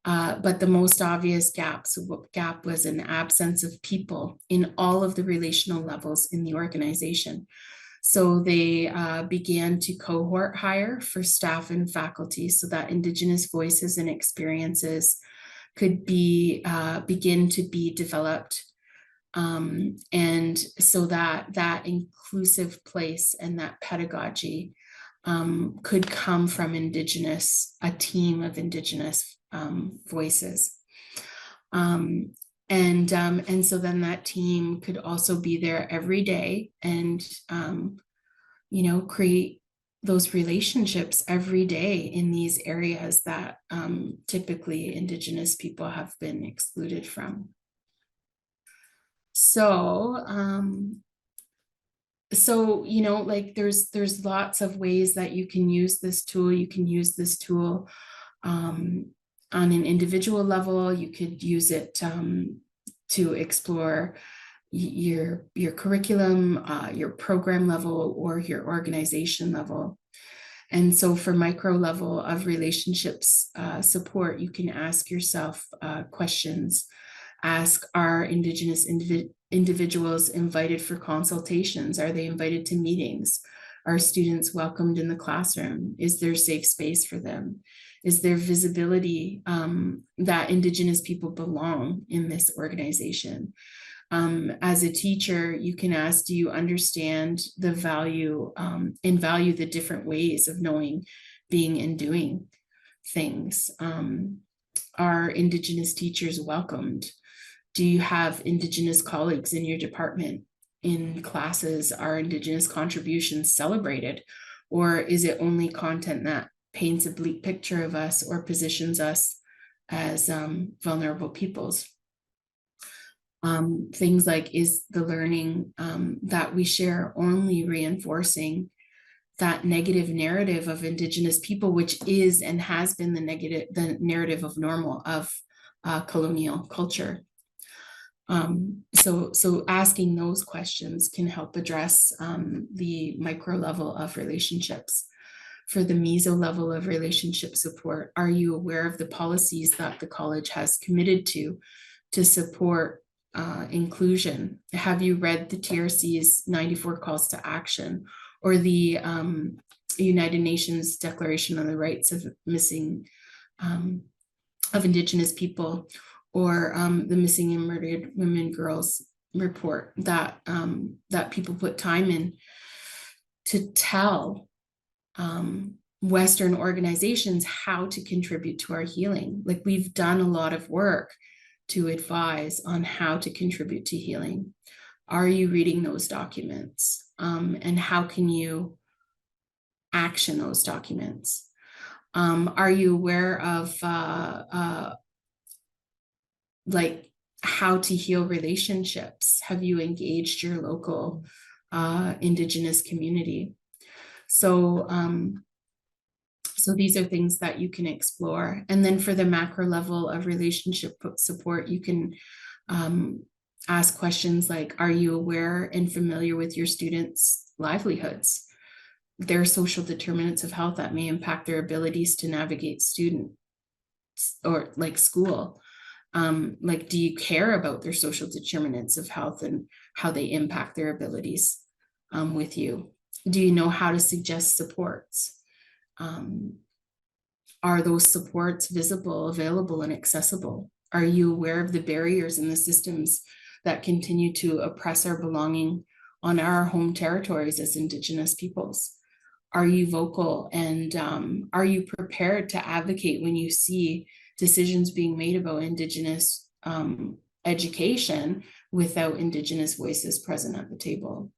But the most obvious gap was an absence of people in all of the relational levels in the organization. So they began to cohort hire for staff and faculty so that Indigenous voices and experiences could begin to be developed. And so that inclusive place and that pedagogy could come from a team of Indigenous voices. And so then that team could also be there every day and, create those relationships every day in these areas that typically Indigenous people have been excluded from. So, there's lots of ways that you can use this tool. You can use this tool on an individual level. You could use it to explore your curriculum, your program level, or your organization level. And so for micro level of relationships support, you can ask yourself questions. Ask, are Indigenous individuals invited for consultations? Are they invited to meetings? Are students welcomed in the classroom? Is there safe space for them? Is there visibility that Indigenous people belong in this organization? As a teacher, you can ask, do you understand the value and value the different ways of knowing, being, and doing things? Are Indigenous teachers welcomed? Do you have Indigenous colleagues in your department? In classes, are Indigenous contributions celebrated? Or is it only content that paints a bleak picture of us or positions us as vulnerable peoples? Things like, is the learning that we share only reinforcing that negative narrative of Indigenous people, which is and has been the narrative of normal of colonial culture? So asking those questions can help address the micro level of relationships. For the meso level of relationship support, are you aware of the policies that the college has committed to support inclusion? Have you read the TRC's 94 calls to action, or the United Nations Declaration on the Rights of Missing of Indigenous People, or the Missing and Murdered Women Girls report that that people put time in to tell Western organizations how to contribute to our healing? Like, we've done a lot of work to advise on how to contribute to healing. Are you reading those documents? And how can you action those documents? Are you aware of like how to heal relationships? Have you engaged your local Indigenous community? So so these are things that you can explore. And then for the macro level of relationship support, you can ask questions like, are you aware and familiar with your students' livelihoods, their social determinants of health that may impact their abilities to navigate student or like school? Like, do you care about their social determinants of health and how they impact their abilities with you? Do you know how to suggest supports? Are those supports visible, available, and accessible? Are you aware of the barriers in the systems that continue to oppress our belonging on our home territories as Indigenous peoples? Are you vocal, and are you prepared to advocate when you see decisions being made about Indigenous education without Indigenous voices present at the table?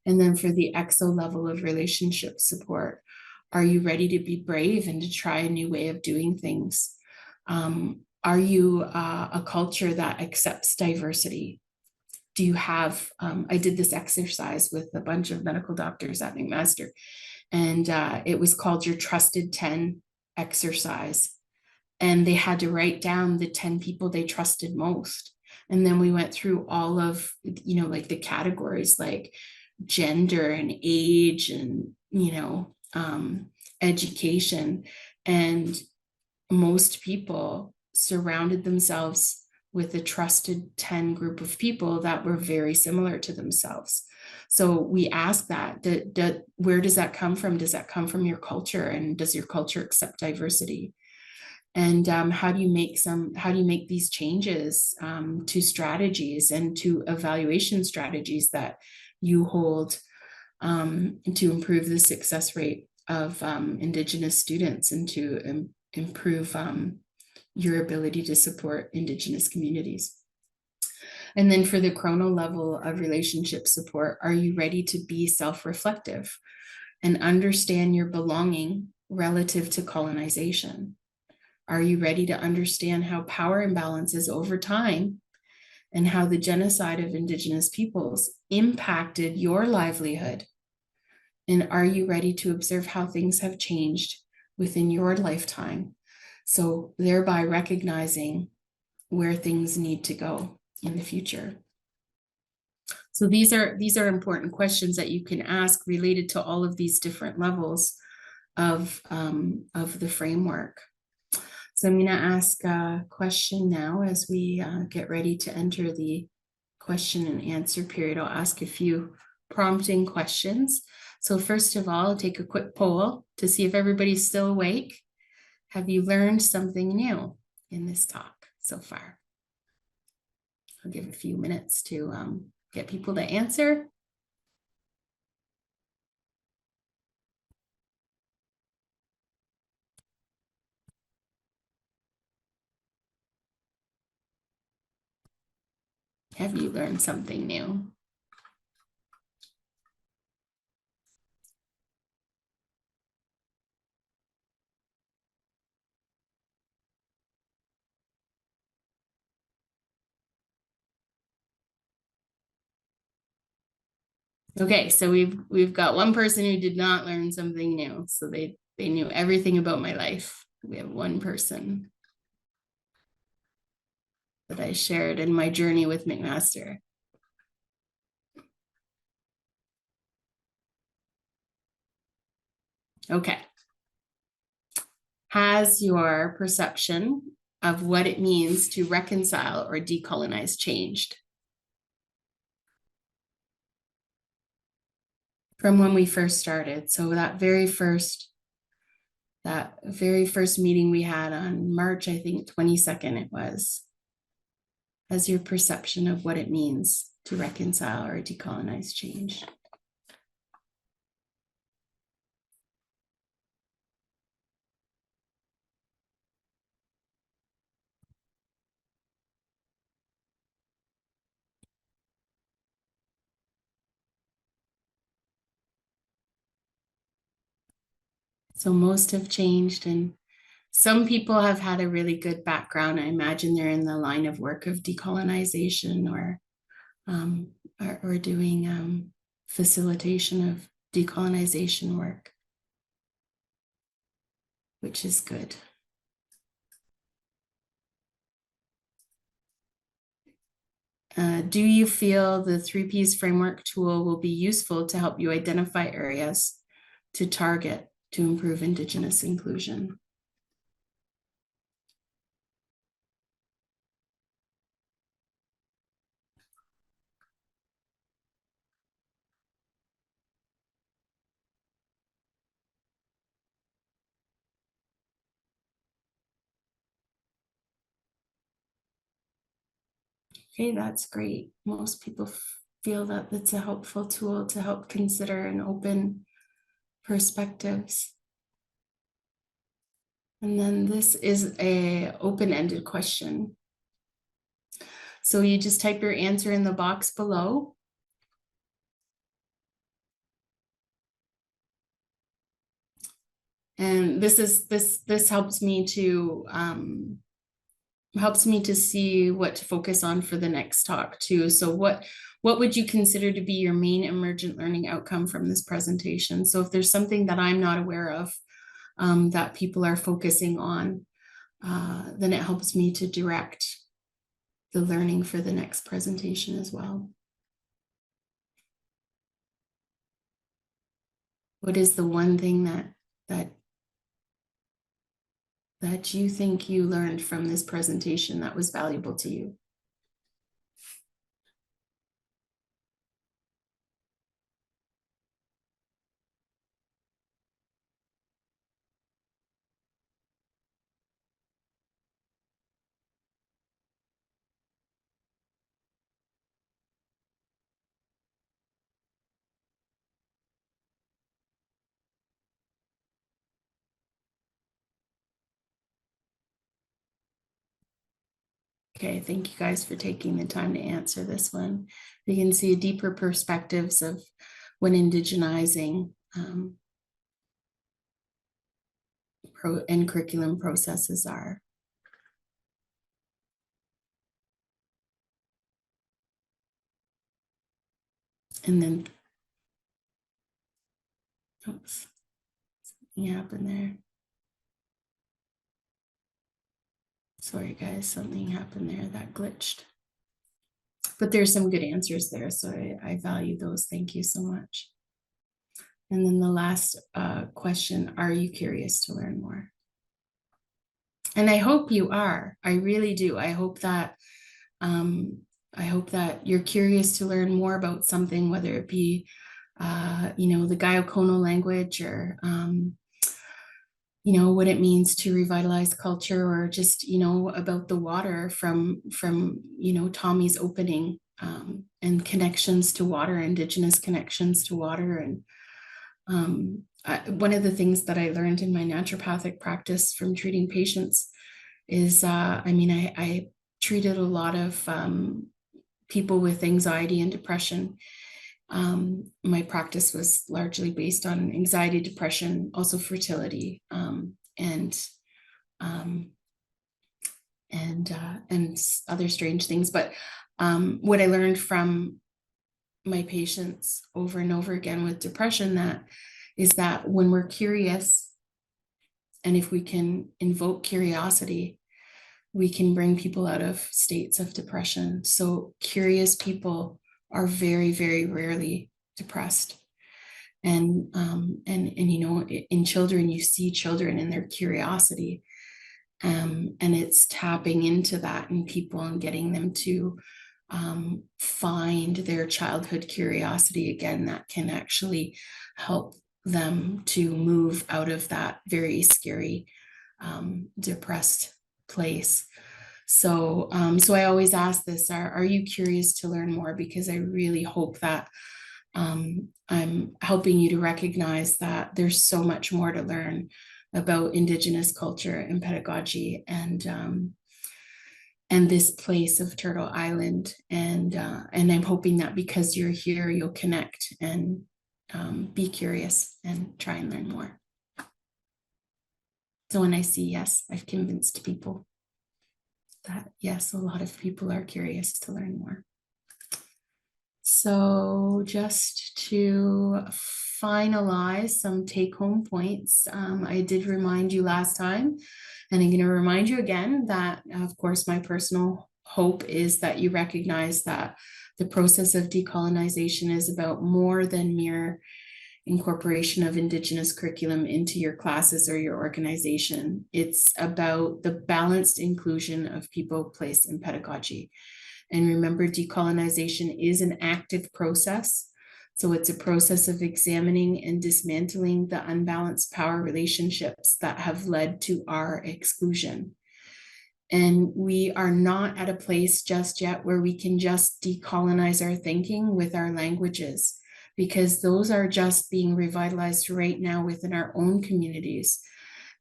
And then for the exo level of relationship support, are you ready to be brave and to try a new way of doing things? Are you a culture that accepts diversity? Do you have, I did this exercise with a bunch of medical doctors at McMaster, and it was called your Trusted 10 exercise. And they had to write down the 10 people they trusted most. And then we went through all of, you know, like the categories like gender and age and, you know, education. And most people surrounded themselves with a trusted 10 group of people that were very similar to themselves. So we ask that, where does that come from? Does that come from your culture? And does your culture accept diversity? And how do you make these changes to strategies and to evaluation strategies that you hold to improve the success rate of Indigenous students and to improve your ability to support Indigenous communities? And then for the chrono level of relationship support, are you ready to be self-reflective and understand your belonging relative to colonization? Are you ready to understand how power imbalances over time and how the genocide of Indigenous peoples impacted your livelihood? And are you ready to observe how things have changed within your lifetime? So thereby recognizing where things need to go in the future. So these are important questions that you can ask related to all of these different levels of the framework. So I'm going to ask a question now as we get ready to enter the question and answer period. I'll ask a few prompting questions. So first of all, I'll take a quick poll to see if everybody's still awake. Have you learned something new in this talk so far? I'll give a few minutes to get people to answer. Have you learned something new? Okay, so we've got one person who did not learn something new. So they knew everything about my life. We have one person that I shared in my journey with McMaster. Okay. Has your perception of what it means to reconcile or decolonize changed? From when we first started. So that very first meeting we had on March, I think 22nd it was. Has your perception of what it means to reconcile or decolonize changed? So most have changed, and some people have had a really good background. I imagine they're in the line of work of decolonization or doing facilitation of decolonization work, which is good. Do you feel the 3Ps framework tool will be useful to help you identify areas to target to improve Indigenous inclusion? Okay, that's great. Most people feel that it's a helpful tool to help consider and open perspectives. And then this is a open-ended question. So you just type your answer in the box below. And this helps me to see what to focus on for the next talk too. So what would you consider to be your main emergent learning outcome from this presentation? So if there's something that I'm not aware of that people are focusing on, then it helps me to direct the learning for the next presentation as well. What is the one thing that you think you learned from this presentation that was valuable to you? Okay, thank you guys for taking the time to answer this one. You can see deeper perspectives of when indigenizing and curriculum processes are. And then, oops, something happened there. Sorry guys, something happened there that glitched. But there's some good answers there, so I value those. Thank you so much. And then the last question, are you curious to learn more? And I hope you are. I really do. I hope that you're curious to learn more about something, whether it be the Gayokono language or what it means to revitalize culture, or just about the water from Tommy's opening, and connections to water, Indigenous connections to water. And one of the things that I learned in my naturopathic practice from treating patients is I treated a lot of people with anxiety and depression. My practice was largely based on anxiety, depression, also fertility, and other strange things. But what I learned from my patients over and over again with depression is that when we're curious, and if we can invoke curiosity, we can bring people out of states of depression. So curious people are very, very rarely depressed. And in children, you see children in their curiosity. And it's tapping into that in people and getting them to find their childhood curiosity again that can actually help them to move out of that very scary, depressed place. So I always ask this, are you curious to learn more? Because I really hope that I'm helping you to recognize that there's so much more to learn about Indigenous culture and pedagogy, and this place of Turtle Island. And I'm hoping that because you're here, you'll connect and be curious and try and learn more. So when I see yes, I've convinced people that yes, a lot of people are curious to learn more. So just to finalize some take-home points, I did remind you last time, and I'm going to remind you again that, of course, my personal hope is that you recognize that the process of decolonization is about more than mere incorporation of Indigenous curriculum into your classes or your organization. It's about the balanced inclusion of people, place, and pedagogy. And remember, decolonization is an active process. So it's a process of examining and dismantling the unbalanced power relationships that have led to our exclusion. And we are not at a place just yet where we can just decolonize our thinking with our languages, because those are just being revitalized right now within our own communities.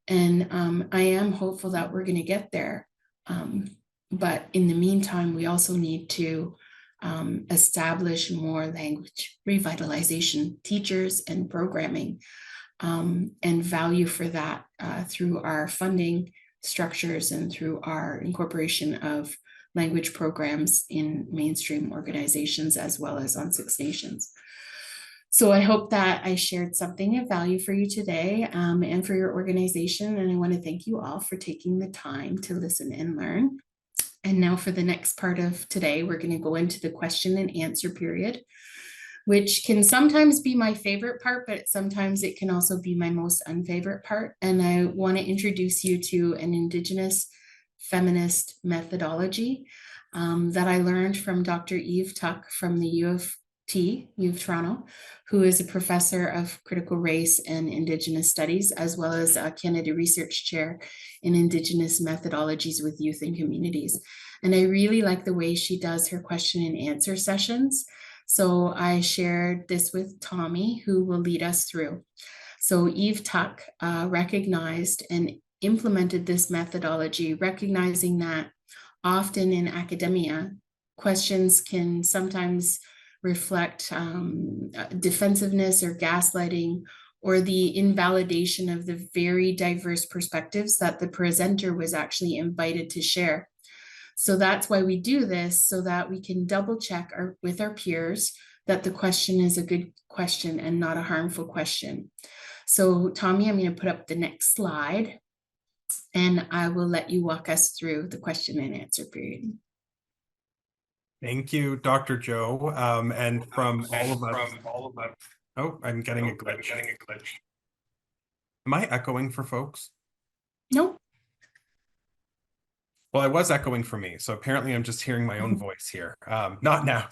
And I am hopeful that we're going to get there. But in the meantime, we also need to establish more language revitalization teachers and programming, and value for that through our funding structures and through our incorporation of language programs in mainstream organizations as well as on Six Nations. So I hope that I shared something of value for you today, and for your organization. And I want to thank you all for taking the time to listen and learn. And now for the next part of today, we're going to go into the question and answer period, which can sometimes be my favorite part, but sometimes it can also be my most unfavorite part. And I want to introduce you to an Indigenous feminist methodology that I learned from Dr. Eve Tuck from the U of Toronto, who is a professor of critical race and Indigenous studies, as well as a Canada Research Chair in Indigenous methodologies with youth and communities. And I really like the way she does her question and answer sessions. So I shared this with Tommy, who will lead us through. So Eve Tuck recognized and implemented this methodology, recognizing that often in academia, questions can sometimes reflect defensiveness or gaslighting, or the invalidation of the very diverse perspectives that the presenter was actually invited to share. So that's why we do this, so that we can double check with our peers that the question is a good question and not a harmful question. So Tommy, I'm going to put up the next slide, and I will let you walk us through the question and answer period. Thank you, Dr. Joe. And from all of us. Oh, I'm getting a glitch. Am I echoing for folks? No. Well, I was echoing for me, so apparently I'm just hearing my own voice here. Not now.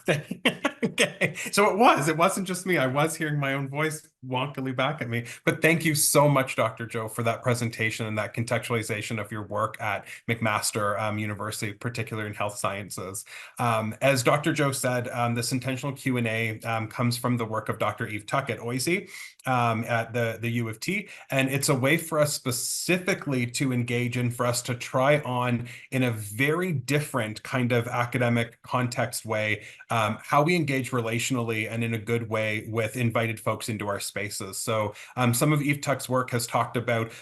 Okay, so it wasn't just me. I was hearing my own voice wonkily back at me. But thank you so much, Dr. Joe, for that presentation and that contextualization of your work at McMaster University, particularly in health sciences. As Dr. Joe said, this intentional Q&A comes from the work of Dr. Eve Tuck at OISE. at the U of T, and it's a way for us specifically to engage and for us to try on in a very different kind of academic context way, how we engage relationally and in a good way with invited folks into our spaces. So some of Eve Tuck's work has talked about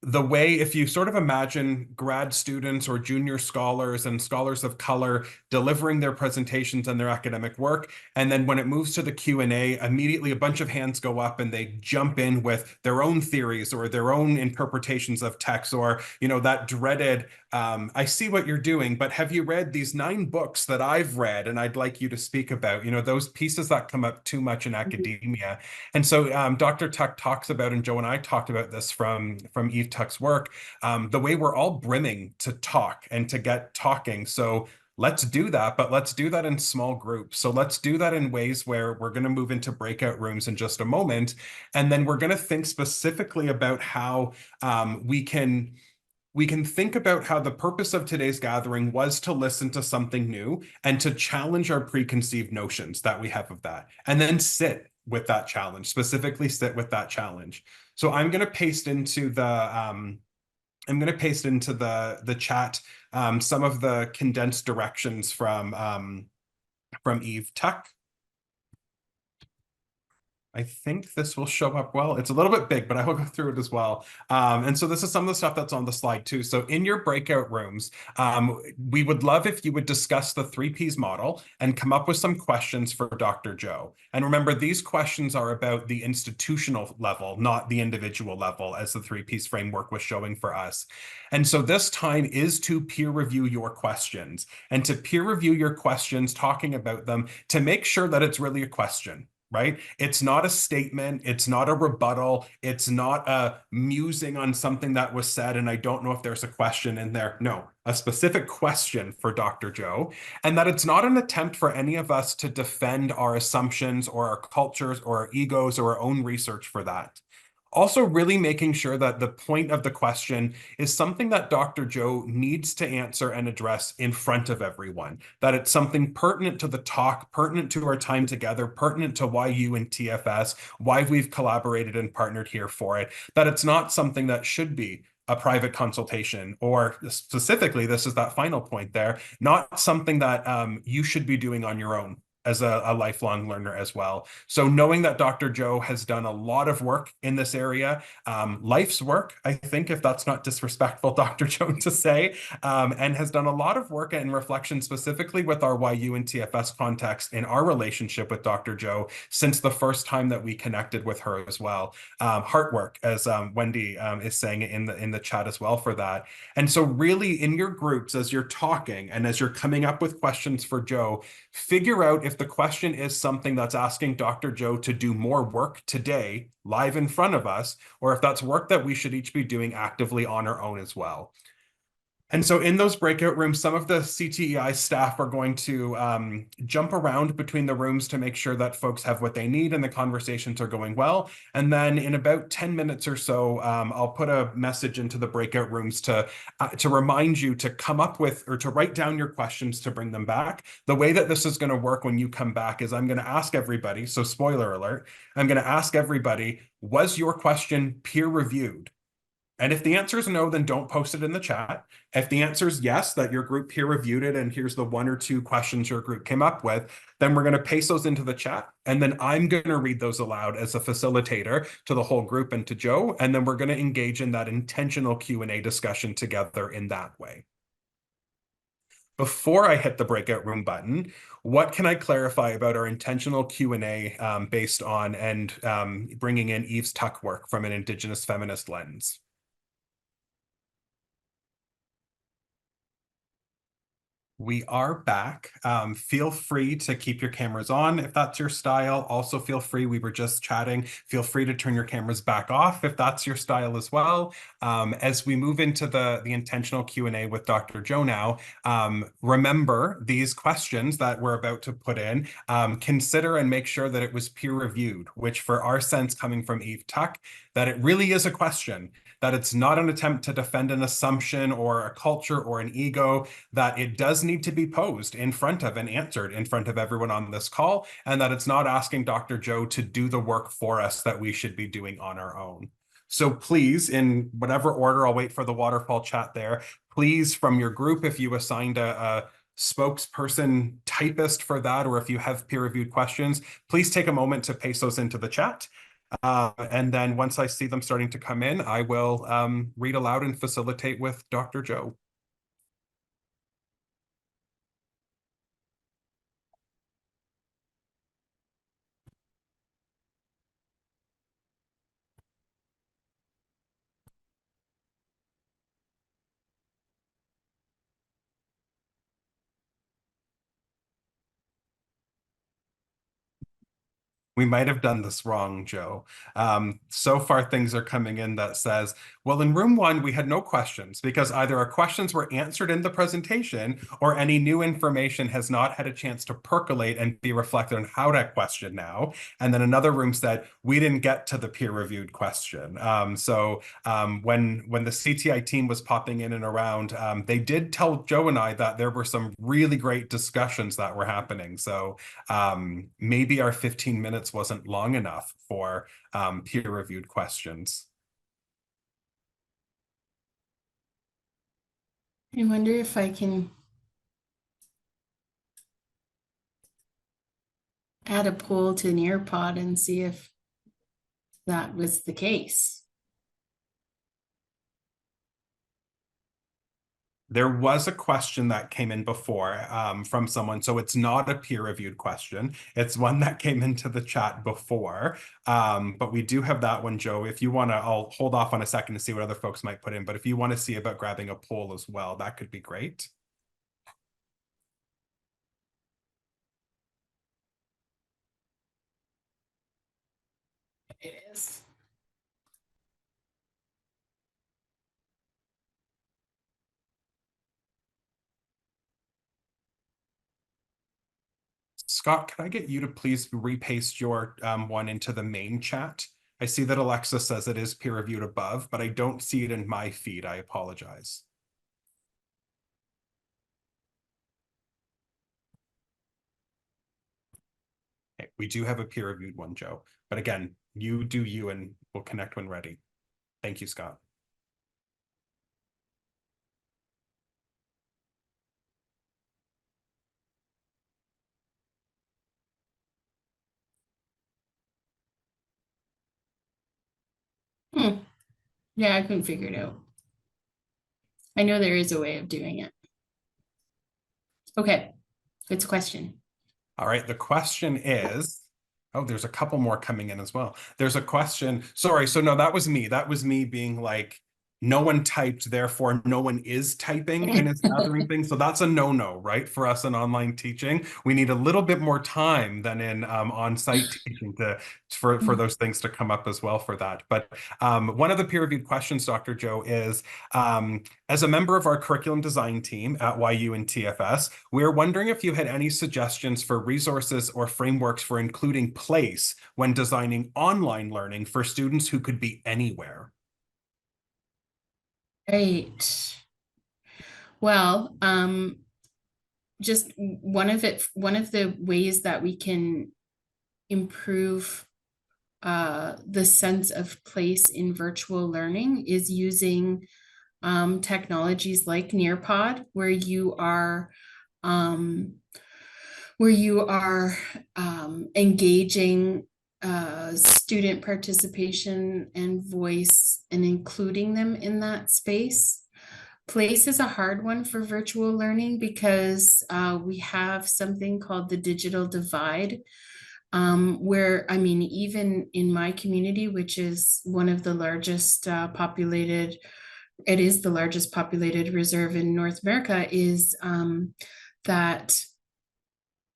the way, if you sort of imagine grad students or junior scholars and scholars of color delivering their presentations and their academic work, and then when it moves to the Q&A, immediately a bunch of hands go up and they jump in with their own theories or their own interpretations of text, or, you know, that dreaded, I see what you're doing, but have you read these 9 books that I've read and I'd like you to speak about? You know, those pieces that come up too much in academia. And so Dr. Tuck talks about, and Joe and I talked about this from Eve Tuck's work, the way we're all brimming to talk and to get talking. So let's do that, but let's do that in small groups. So let's do that in ways where we're going to move into breakout rooms in just a moment. And then we're going to think specifically about how we can think about how the purpose of today's gathering was to listen to something new and to challenge our preconceived notions that we have of that, and then sit with that challenge, specifically sit with that challenge. So I'm going to paste into the chat some of the condensed directions from Eve Tuck. I think this will show up well. It's a little bit big, but I will go through it as well. And so this is some of the stuff that's on the slide too. So in your breakout rooms, we would love if you would discuss the 3Ps model and come up with some questions for Dr. Joe. And remember, these questions are about the institutional level, not the individual level, as the 3Ps framework was showing for us. And so this time is to peer review your questions and to peer review your questions, talking about them to make sure that it's really a question. Right? It's not a statement. It's not a rebuttal. It's not a musing on something that was said, and I don't know if there's a question in there. No, a specific question for Dr. Joe, and that it's not an attempt for any of us to defend our assumptions or our cultures or our egos or our own research for that. Also, really making sure that the point of the question is something that Dr. Joe needs to answer and address in front of everyone, that it's something pertinent to the talk, pertinent to our time together, pertinent to why you and TFS, why we've collaborated and partnered here for it, that it's not something that should be a private consultation, or specifically, this is that final point there, not something that you should be doing on your own as a lifelong learner as well. So knowing that Dr. Joe has done a lot of work in this area, life's work, I think, if that's not disrespectful, Dr. Joe, to say, and has done a lot of work and reflection specifically with our YU and TFS context in our relationship with Dr. Joe since the first time that we connected with her as well. Heart work, as Wendy is saying in the chat as well for that. And so really in your groups, as you're talking and as you're coming up with questions for Joe, figure out if the question is something that's asking Dr. Joe to do more work today, live in front of us, or if that's work that we should each be doing actively on our own as well. And so in those breakout rooms, some of the CTEI staff are going to jump around between the rooms to make sure that folks have what they need and the conversations are going well. And then in about 10 minutes or so, I'll put a message into the breakout rooms to remind you to come up with or to write down your questions to bring them back. The way that this is going to work when you come back is I'm going to ask everybody, so spoiler alert, I'm going to ask everybody, was your question peer reviewed? And if the answer is no, then don't post it in the chat. If the answer is yes, that your group peer reviewed it and here's the 1 or 2 questions your group came up with, then we're going to paste those into the chat. And then I'm going to read those aloud as a facilitator to the whole group and to Joe. And then we're going to engage in that intentional Q&A discussion together in that way. Before I hit the breakout room button, what can I clarify about our intentional Q&A based on and bringing in Eve's Tuck work from an Indigenous feminist lens? We are back. Feel free to keep your cameras on if that's your style. Also feel free, we were just chatting, feel free to turn your cameras back off if that's your style as well. As we move into the intentional Q&A with Dr. Joe now, remember these questions that we're about to put in, consider and make sure that it was peer reviewed, which for our sense coming from Eve Tuck, that it really is a question, that it's not an attempt to defend an assumption or a culture or an ego, that it does need to be posed in front of and answered in front of everyone on this call, and that it's not asking Dr. Joe to do the work for us that we should be doing on our own. So please, in whatever order, I'll wait for the waterfall chat there. Please, from your group, if you assigned a spokesperson typist for that, or if you have peer-reviewed questions, please take a moment to paste those into the chat. And then once I see them starting to come in, I will read aloud and facilitate with Dr. Joe. We might have done this wrong, Joe. So far, things are coming in that says, well, in room one, we had no questions because either our questions were answered in the presentation or any new information has not had a chance to percolate and be reflected on how to question now. And then another room said, we didn't get to the peer-reviewed question. When the CTI team was popping in and around, they did tell Joe and I that there were some really great discussions that were happening. So maybe our 15 minutes wasn't long enough for peer-reviewed questions. I wonder if I can add a poll to an earpod and see if that was the case. There was a question that came in before from someone, so it's not a peer-reviewed question. It's one that came into the chat before, but we do have that one, Joe. If you want to, I'll hold off on a second to see what other folks might put in, but if you want to see about grabbing a poll as well, that could be great. It is. Scott, can I get you to please repaste your one into the main chat? I see that Alexa says it is peer-reviewed above, but I don't see it in my feed. I apologize. Okay, we do have a peer-reviewed one, Joe. But again, you do you, and we'll connect when ready. Thank you, Scott. Yeah, I couldn't figure it out. I know there is a way of doing it. Okay, it's a question. All right, the question is, oh, there's a couple more coming in as well. There's a question, sorry, so no, that was me. That was me being like, no one typed, therefore no one is typing and is gathering things. So that's a no-no, right? For us in online teaching, we need a little bit more time than in on-site teaching for those things to come up as well for that. But one of the peer-reviewed questions, Dr. Joe, is, as a member of our curriculum design team at YU and TFS, we're wondering if you had any suggestions for resources or frameworks for including place when designing online learning for students who could be anywhere. Right. Well, just one of the ways that we can improve the sense of place in virtual learning is using technologies like Nearpod, where you are engaging student participation and voice and including them in that space. Place is a hard one for virtual learning because we have something called the digital divide, where, I mean, even in my community, which is one of the largest populated, it is the largest populated reserve in North America, is that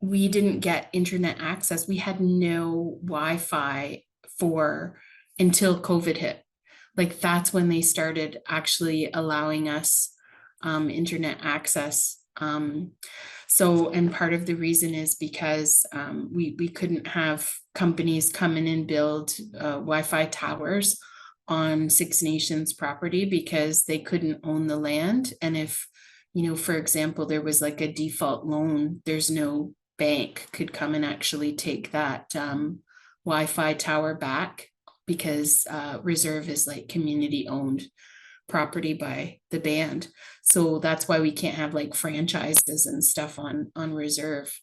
we didn't get internet access. We had no Wi-Fi until COVID hit. Like that's when they started actually allowing us internet access. And part of the reason is because we couldn't have companies come in and build Wi-Fi towers on Six Nations property because they couldn't own the land. And if, for example, there was like a default loan, there's no bank could come and actually take that Wi-Fi tower back because reserve is like community owned property by the band. So that's why we can't have like franchises and stuff on reserve,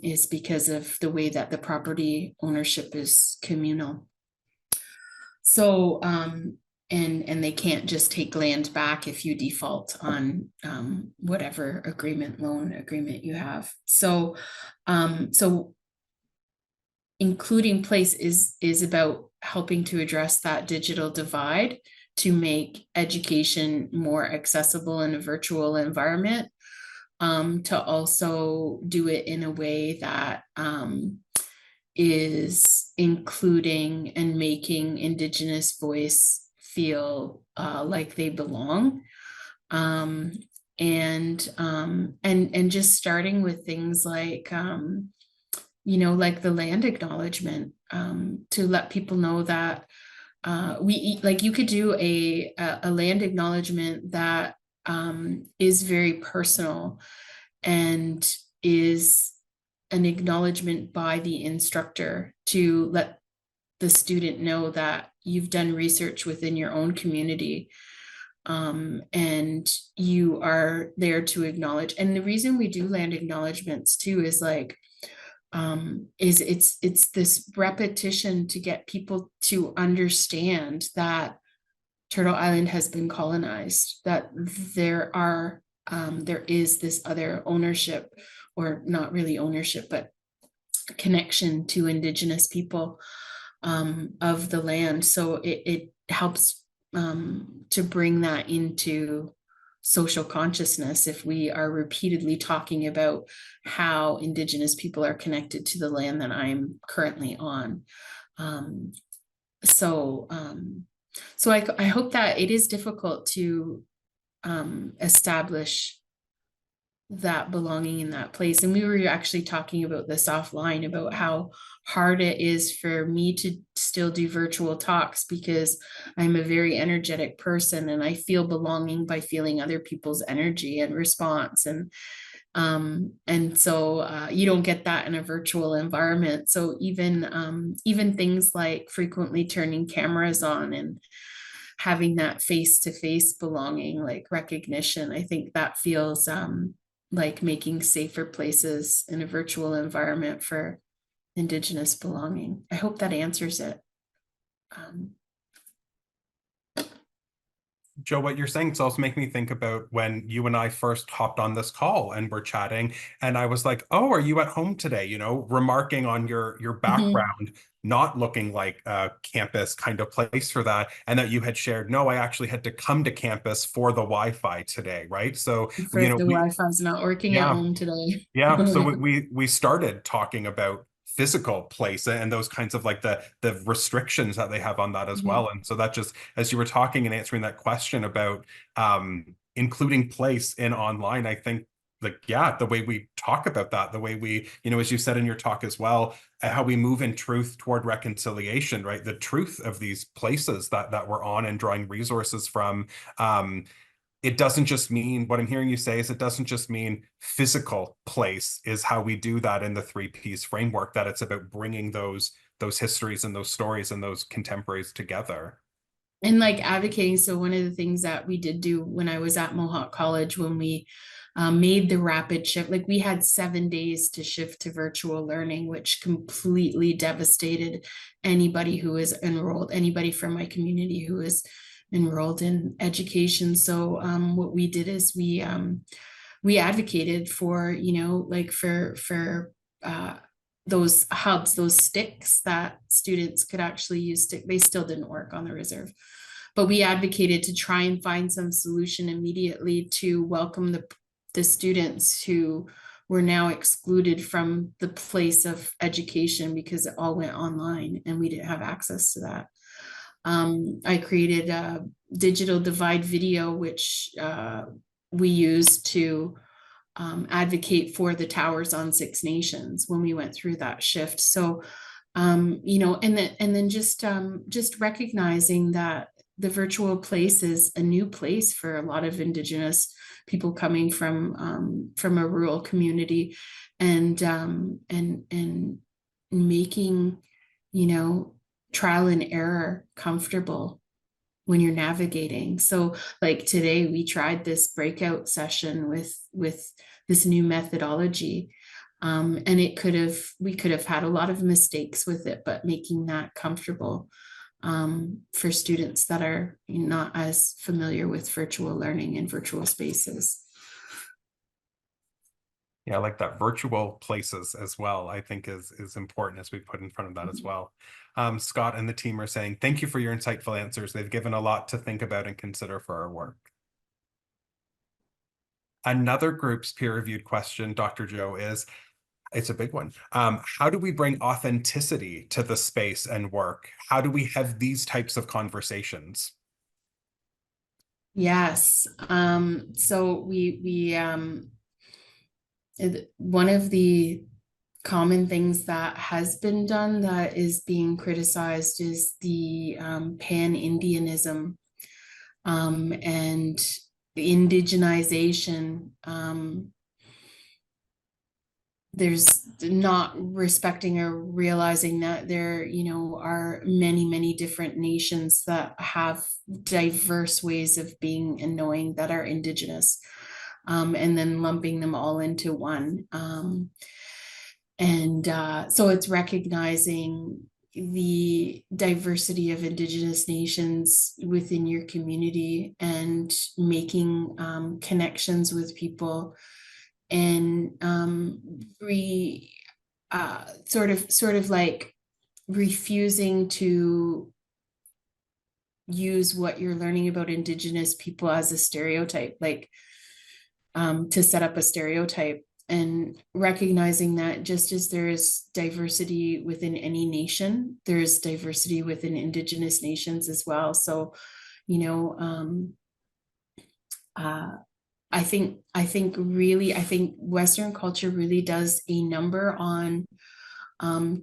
is because of the way that the property ownership is communal. So and they can't just take land back if you default on whatever loan agreement you have. So so including place is about helping to address that digital divide to make education more accessible in a virtual environment, to also do it in a way that is including and making Indigenous voice feel like they belong. And just starting with things like like the land acknowledgement, to let people know that you could do a land acknowledgement that is very personal and is an acknowledgement by the instructor to let the student know that you've done research within your own community, and you are there to acknowledge. And the reason we do land acknowledgements too is like it's this repetition to get people to understand that Turtle Island has been colonized, that there is this other ownership, or not really ownership, but connection to Indigenous people of the land. So it helps to bring that into social consciousness if we are repeatedly talking about how Indigenous people are connected to the land that I'm currently on. So I hope that it is difficult to establish that belonging in that place. And we were actually talking about this offline, about how hard it is for me to still do virtual talks because I'm a very energetic person and I feel belonging by feeling other people's energy and response. And so you don't get that in a virtual environment. So even things like frequently turning cameras on and having that face-to-face belonging, like recognition, I think that feels like making safer places in a virtual environment for Indigenous belonging. I hope that answers it. Joe, what you're saying is also making me think about when you and I first hopped on this call and we're chatting, and I was like, "Oh, are you at home today?" Remarking on your background, not looking like a campus kind of place for that, and that you had shared, "No, I actually had to come to campus for the Wi-Fi today," right? So, For if the Wi-Fi's not working at yeah. home today. Yeah, so we started talking about physical place and those kinds of like the restrictions that they have on that as well. And so that just, as you were talking and answering that question about including place in online, I think like, yeah, the way we talk about that, the way we, as you said in your talk as well, how we move in truth toward reconciliation, right? The truth of these places that we're on and drawing resources from. It doesn't just mean, what I'm hearing you say is it doesn't just mean physical place is how we do that in the 3Ps framework, that it's about bringing those histories and those stories and those contemporaries together. And like advocating. So one of the things that we did do when I was at Mohawk College, when we made the rapid shift, like we had 7 days to shift to virtual learning, which completely devastated anybody who was enrolled, anybody from my community who was enrolled in education. So what we did is we advocated for, like for those hubs, those sticks that students could actually use. They still didn't work on the reserve, but we advocated to try and find some solution immediately to welcome the students who were now excluded from the place of education because it all went online and we didn't have access to that. I created a digital divide video, which we used to advocate for the towers on Six Nations when we went through that shift. So And then just recognizing that the virtual place is a new place for a lot of Indigenous people coming from a rural community, and making, trial and error comfortable when you're navigating. So like today we tried this breakout session with this new methodology. And we could have had a lot of mistakes with it, but making that comfortable for students that are not as familiar with virtual learning and virtual spaces. Yeah, like that virtual places as well, I think is important as we put in front of that as well. Scott and the team are saying, thank you for your insightful answers. They've given a lot to think about and consider for our work. Another group's peer-reviewed question, Dr. Joe, it's a big one. How do we bring authenticity to the space and work? How do we have these types of conversations? Yes. So one of the common things that has been done that is being criticized is the pan-Indianism, and the indigenization. There's not respecting or realizing that there, are many, many different nations that have diverse ways of being and knowing that are Indigenous, and then lumping them all into one. So it's recognizing the diversity of Indigenous nations within your community and making connections with people, and sort of like refusing to use what you're learning about Indigenous people as a stereotype, like to set up a stereotype, and recognizing that just as there is diversity within any nation, there's diversity within Indigenous nations as well. So, you know, I think Western culture really does a number on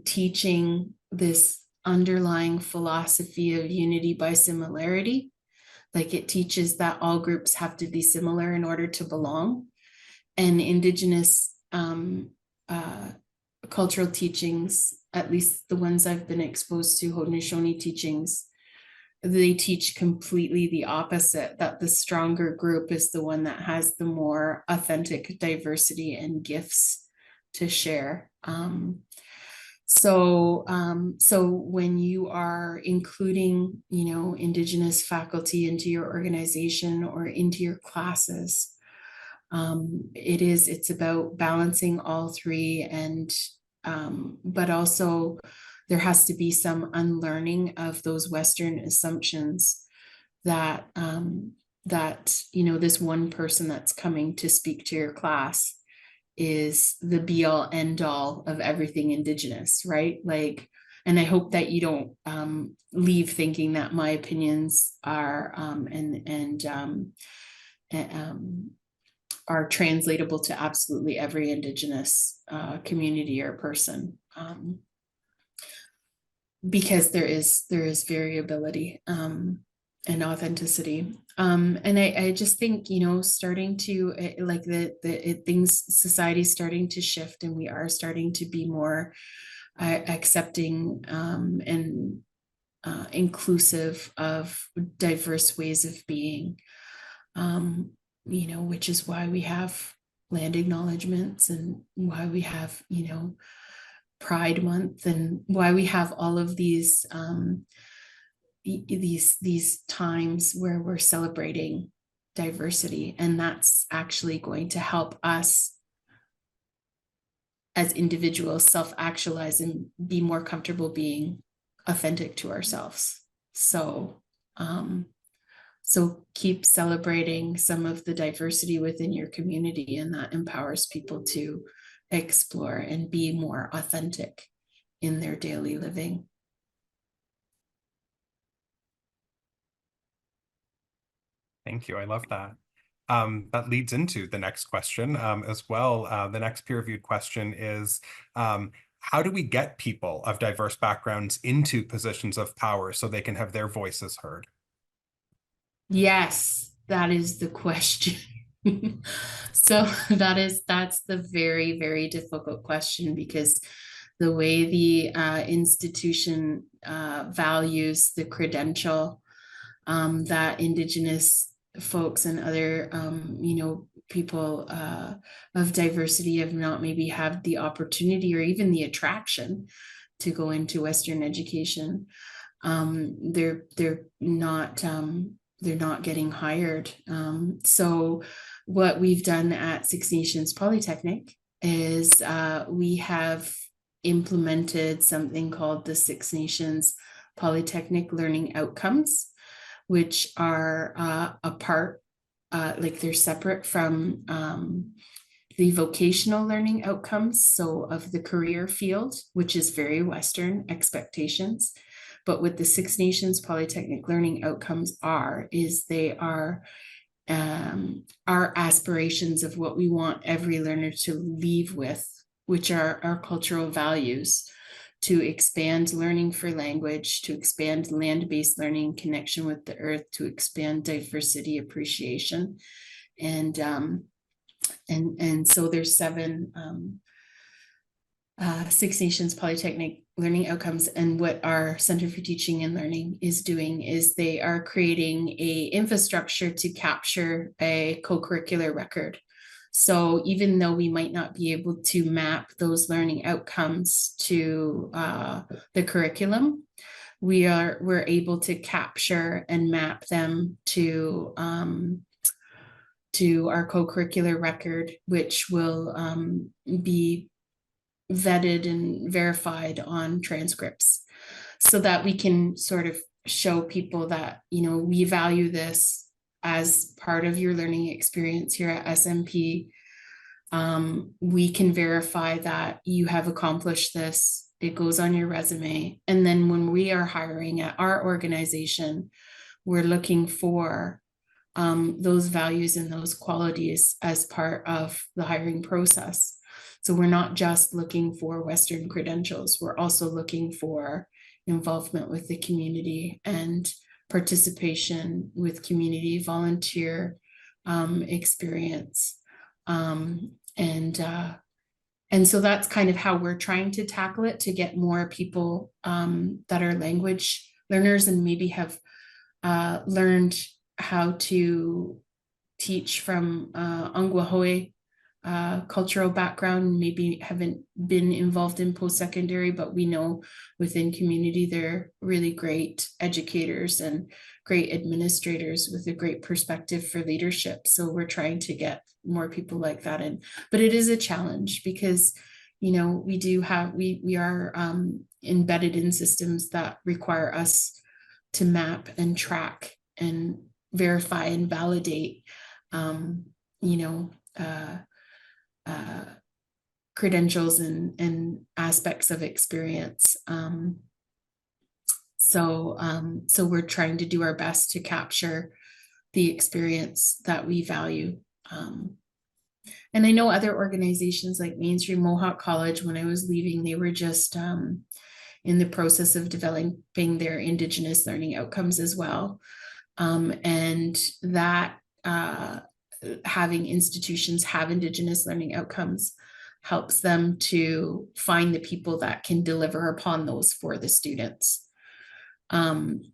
teaching this underlying philosophy of unity by similarity. Like it teaches that all groups have to be similar in order to belong. And Indigenous cultural teachings, at least the ones I've been exposed to, Haudenosaunee teachings, they teach completely the opposite, that the stronger group is the one that has the more authentic diversity and gifts to share. So when you are including, Indigenous faculty into your organization or into your classes, it's about balancing all three, and but also there has to be some unlearning of those Western assumptions that this one person that's coming to speak to your class is the be all end all of everything Indigenous, right? Like, and I hope that you don't leave thinking that my opinions are are translatable to absolutely every Indigenous community or person, because there is variability and authenticity. And I just think, starting to like things, society starting to shift, and we are starting to be more accepting and inclusive of diverse ways of being. Which is why we have land acknowledgements, and why we have, Pride Month, and why we have all of these times where we're celebrating diversity. And that's actually going to help us as individuals self-actualize and be more comfortable being authentic to ourselves. So keep celebrating some of the diversity within your community, and that empowers people to explore and be more authentic in their daily living. Thank you. I love that. That leads into the next question as well. The next peer-reviewed question is, how do we get people of diverse backgrounds into positions of power so they can have their voices heard? Yes, that is the question. So that's the very, very difficult question, because the way the institution values the credential that Indigenous folks and other, people of diversity have not maybe had the opportunity or even the attraction to go into Western education. They're not getting hired. So what we've done at Six Nations Polytechnic is we have implemented something called the Six Nations Polytechnic Learning Outcomes, which are like they're separate from the vocational learning outcomes, so of the career field, which is very Western expectations. But what the Six Nations Polytechnic learning outcomes is they are our aspirations of what we want every learner to leave with, which are our cultural values, to expand learning for language, to expand land-based learning, connection with the earth, to expand diversity appreciation. And so there's seven Six Nations Polytechnic learning outcomes. And what our Center for Teaching and Learning is doing is they are creating a infrastructure to capture a co-curricular record. So even though we might not be able to map those learning outcomes to the curriculum, we're able to capture and map them to our co-curricular record, which will be vetted and verified on transcripts, so that we can sort of show people that, we value this as part of your learning experience here at SMP. We can verify that you have accomplished this. It goes on your resume. And then when we are hiring at our organization, we're looking for those values and those qualities as part of the hiring process. So we're not just looking for Western credentials, we're also looking for involvement with the community and participation with community volunteer experience. And so that's kind of how we're trying to tackle it, to get more people that are language learners and maybe have learned how to teach from Angwahoe cultural background, maybe haven't been involved in post-secondary, but we know within community they're really great educators and great administrators with a great perspective for leadership. So we're trying to get more people like that in, but it is a challenge because we are embedded in systems that require us to map and track and verify and validate credentials and aspects of experience. So we're trying to do our best to capture the experience that we value. And I know other organizations like Mainstream Mohawk College, when I was leaving, they were just in the process of developing their Indigenous learning outcomes as well. And that having institutions have Indigenous learning outcomes helps them to find the people that can deliver upon those for the students and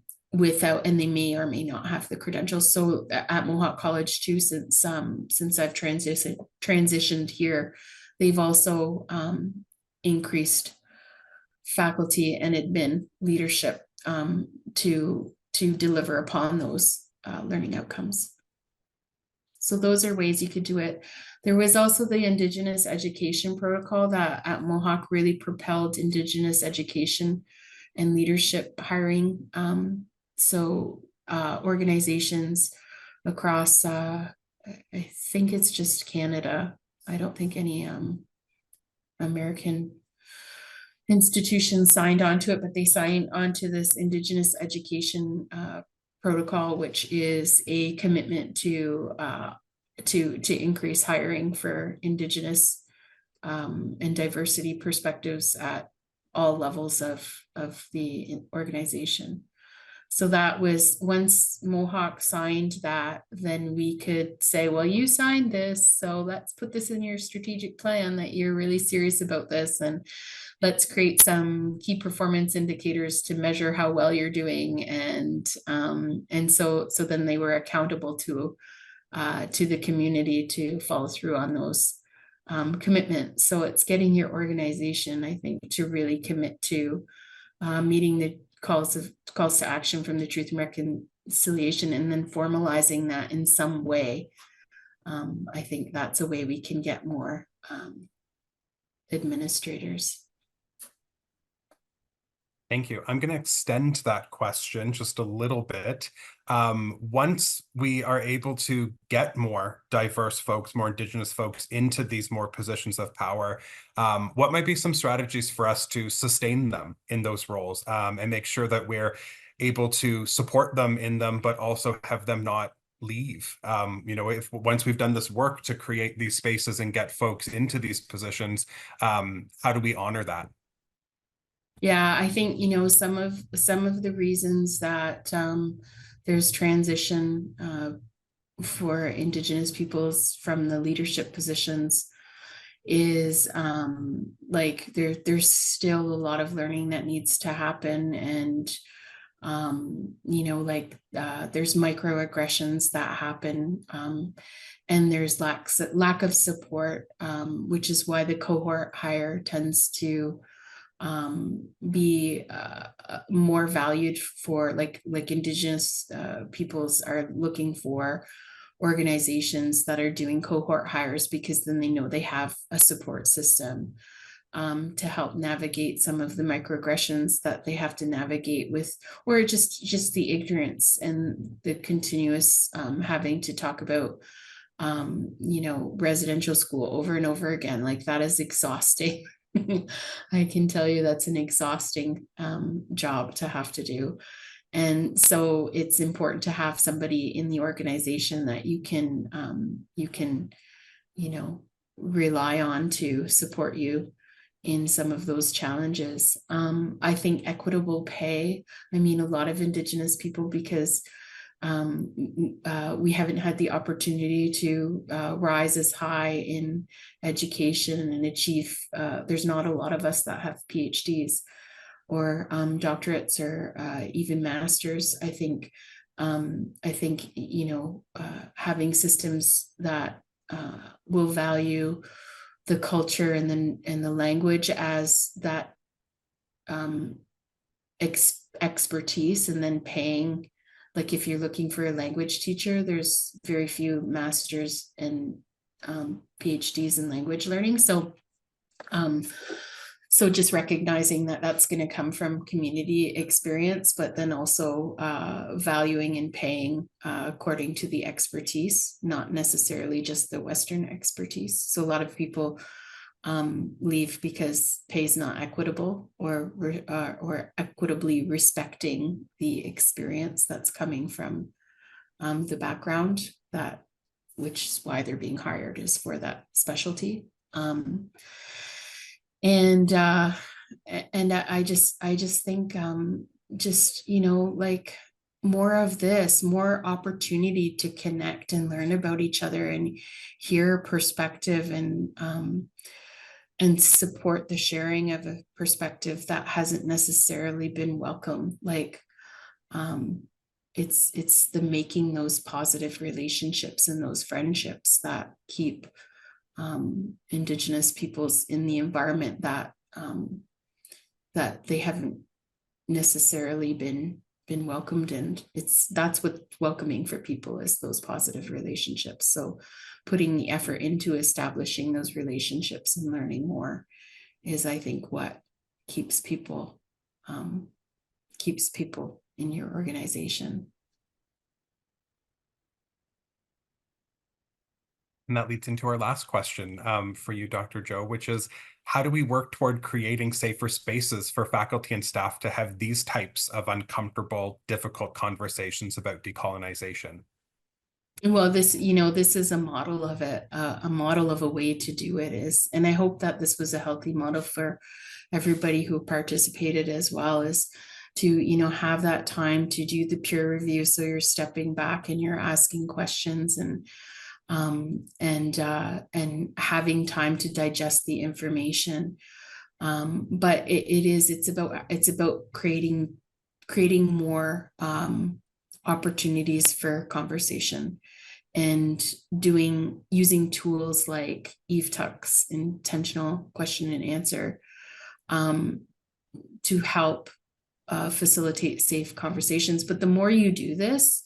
they may or may not have the credentials. So at Mohawk College too, since I've transitioned here, they've also increased faculty and admin leadership to deliver upon those learning outcomes. So those are ways you could do it. There was also the Indigenous Education Protocol that at Mohawk really propelled Indigenous education and leadership hiring. So organizations across, I think it's just Canada. I don't think any American institutions signed onto it, but they signed onto this Indigenous Education protocol, which is a commitment to increase hiring for Indigenous and diversity perspectives at all levels of the organization. So that was, once Mohawk signed that, then we could say, well, you signed this, so let's put this in your strategic plan that you're really serious about this, and let's create some key performance indicators to measure how well you're doing. And so then they were accountable to the community to follow through on those commitments. So it's getting your organization, I think, to really commit to meeting the calls to action from the Truth and Reconciliation, and then formalizing that in some way. I think that's a way we can get more administrators. Thank you. I'm going to extend that question just a little bit. Once we are able to get more diverse folks, more Indigenous folks into these more positions of power, what might be some strategies for us to sustain them in those roles, and make sure that we're able to support them in them, but also have them not leave? If once we've done this work to create these spaces and get folks into these positions, how do we honor that? Yeah, I think, some of the reasons that there's transition for Indigenous peoples from the leadership positions is like there's still a lot of learning that needs to happen. And there's microaggressions that happen, and there's lack of support, which is why the cohort hire tends to be more valued for, like Indigenous peoples are looking for organizations that are doing cohort hires, because then they know they have a support system to help navigate some of the microaggressions that they have to navigate with, or just the ignorance and the continuous having to talk about residential school over and over again. Like, that is exhausting. I can tell you that's an exhausting job to have to do. And so it's important to have somebody in the organization that you can rely on to support you in some of those challenges. I think equitable pay. I mean, a lot of Indigenous people, because we haven't had the opportunity to rise as high in education and achieve. There's not a lot of us that have PhDs or doctorates, or even masters. I think having systems that will value the culture and the language as that expertise, and then paying. Like, if you're looking for a language teacher, there's very few masters and PhDs in language learning. So just recognizing that that's going to come from community experience, but then also valuing and paying according to the expertise, not necessarily just the Western expertise. So a lot of people leave because pay is not equitable, or equitably respecting the experience that's coming from the background, which is why they're being hired, is for that specialty. And I just think more of this, more opportunity to connect and learn about each other and hear perspective, and support the sharing of a perspective that hasn't necessarily been welcome. Like, it's the making those positive relationships and those friendships that keep Indigenous peoples in the environment that they haven't necessarily been welcomed in. That's what's welcoming for people, is those positive relationships. So putting the effort into establishing those relationships and learning more is, I think, what keeps people in your organization. And that leads into our last question for you, Dr. Joe, which is, how do we work toward creating safer spaces for faculty and staff to have these types of uncomfortable, difficult conversations about decolonization? Well, this is a model of it, a model of a way to do it is, and I hope that this was a healthy model for everybody who participated as well, is to, have that time to do the peer review. So you're stepping back and you're asking questions, and having time to digest the information. But it's about creating more opportunities for conversation, and using tools like Eve Tuck's intentional question and answer, um, to help facilitate safe conversations. But the more you do this,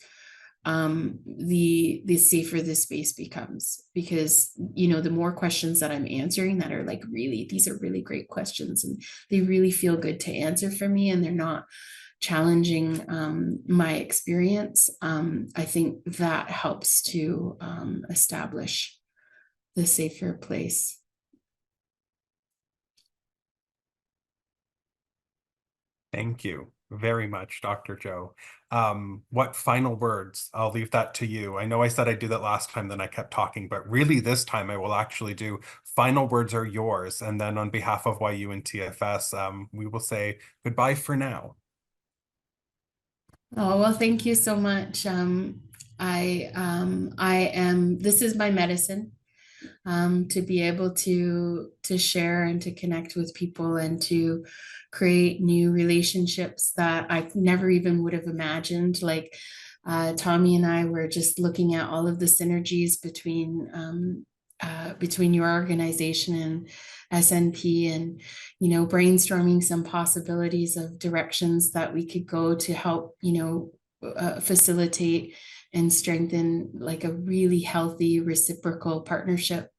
the safer this space becomes, because the more questions that I'm answering that are like, really, these are really great questions, and they really feel good to answer for me, and they're not challenging my experience. I think that helps to establish the safer place. Thank you very much, Dr. Joe. What final words? I'll leave that to you. I know I said I'd do that last time, then I kept talking, but really this time I will actually do final words are yours. And then on behalf of YU and TFS, we will say goodbye for now. Oh, well, thank you so much. This is my medicine, to be able to share and to connect with people, and to create new relationships that I never even would have imagined. Like, Tommy and I were just looking at all of the synergies between your organization and SNP, and brainstorming some possibilities of directions that we could go to help facilitate and strengthen like a really healthy reciprocal partnership.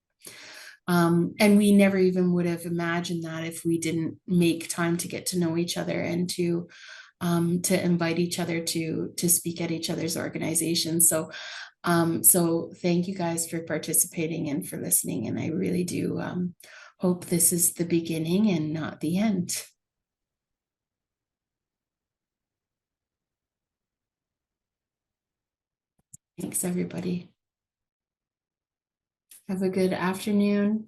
And we never even would have imagined that if we didn't make time to get to know each other, and to invite each other to speak at each other's organizations. So thank you guys for participating and for listening. And I really do hope this is the beginning and not the end. Thanks, everybody. Have a good afternoon.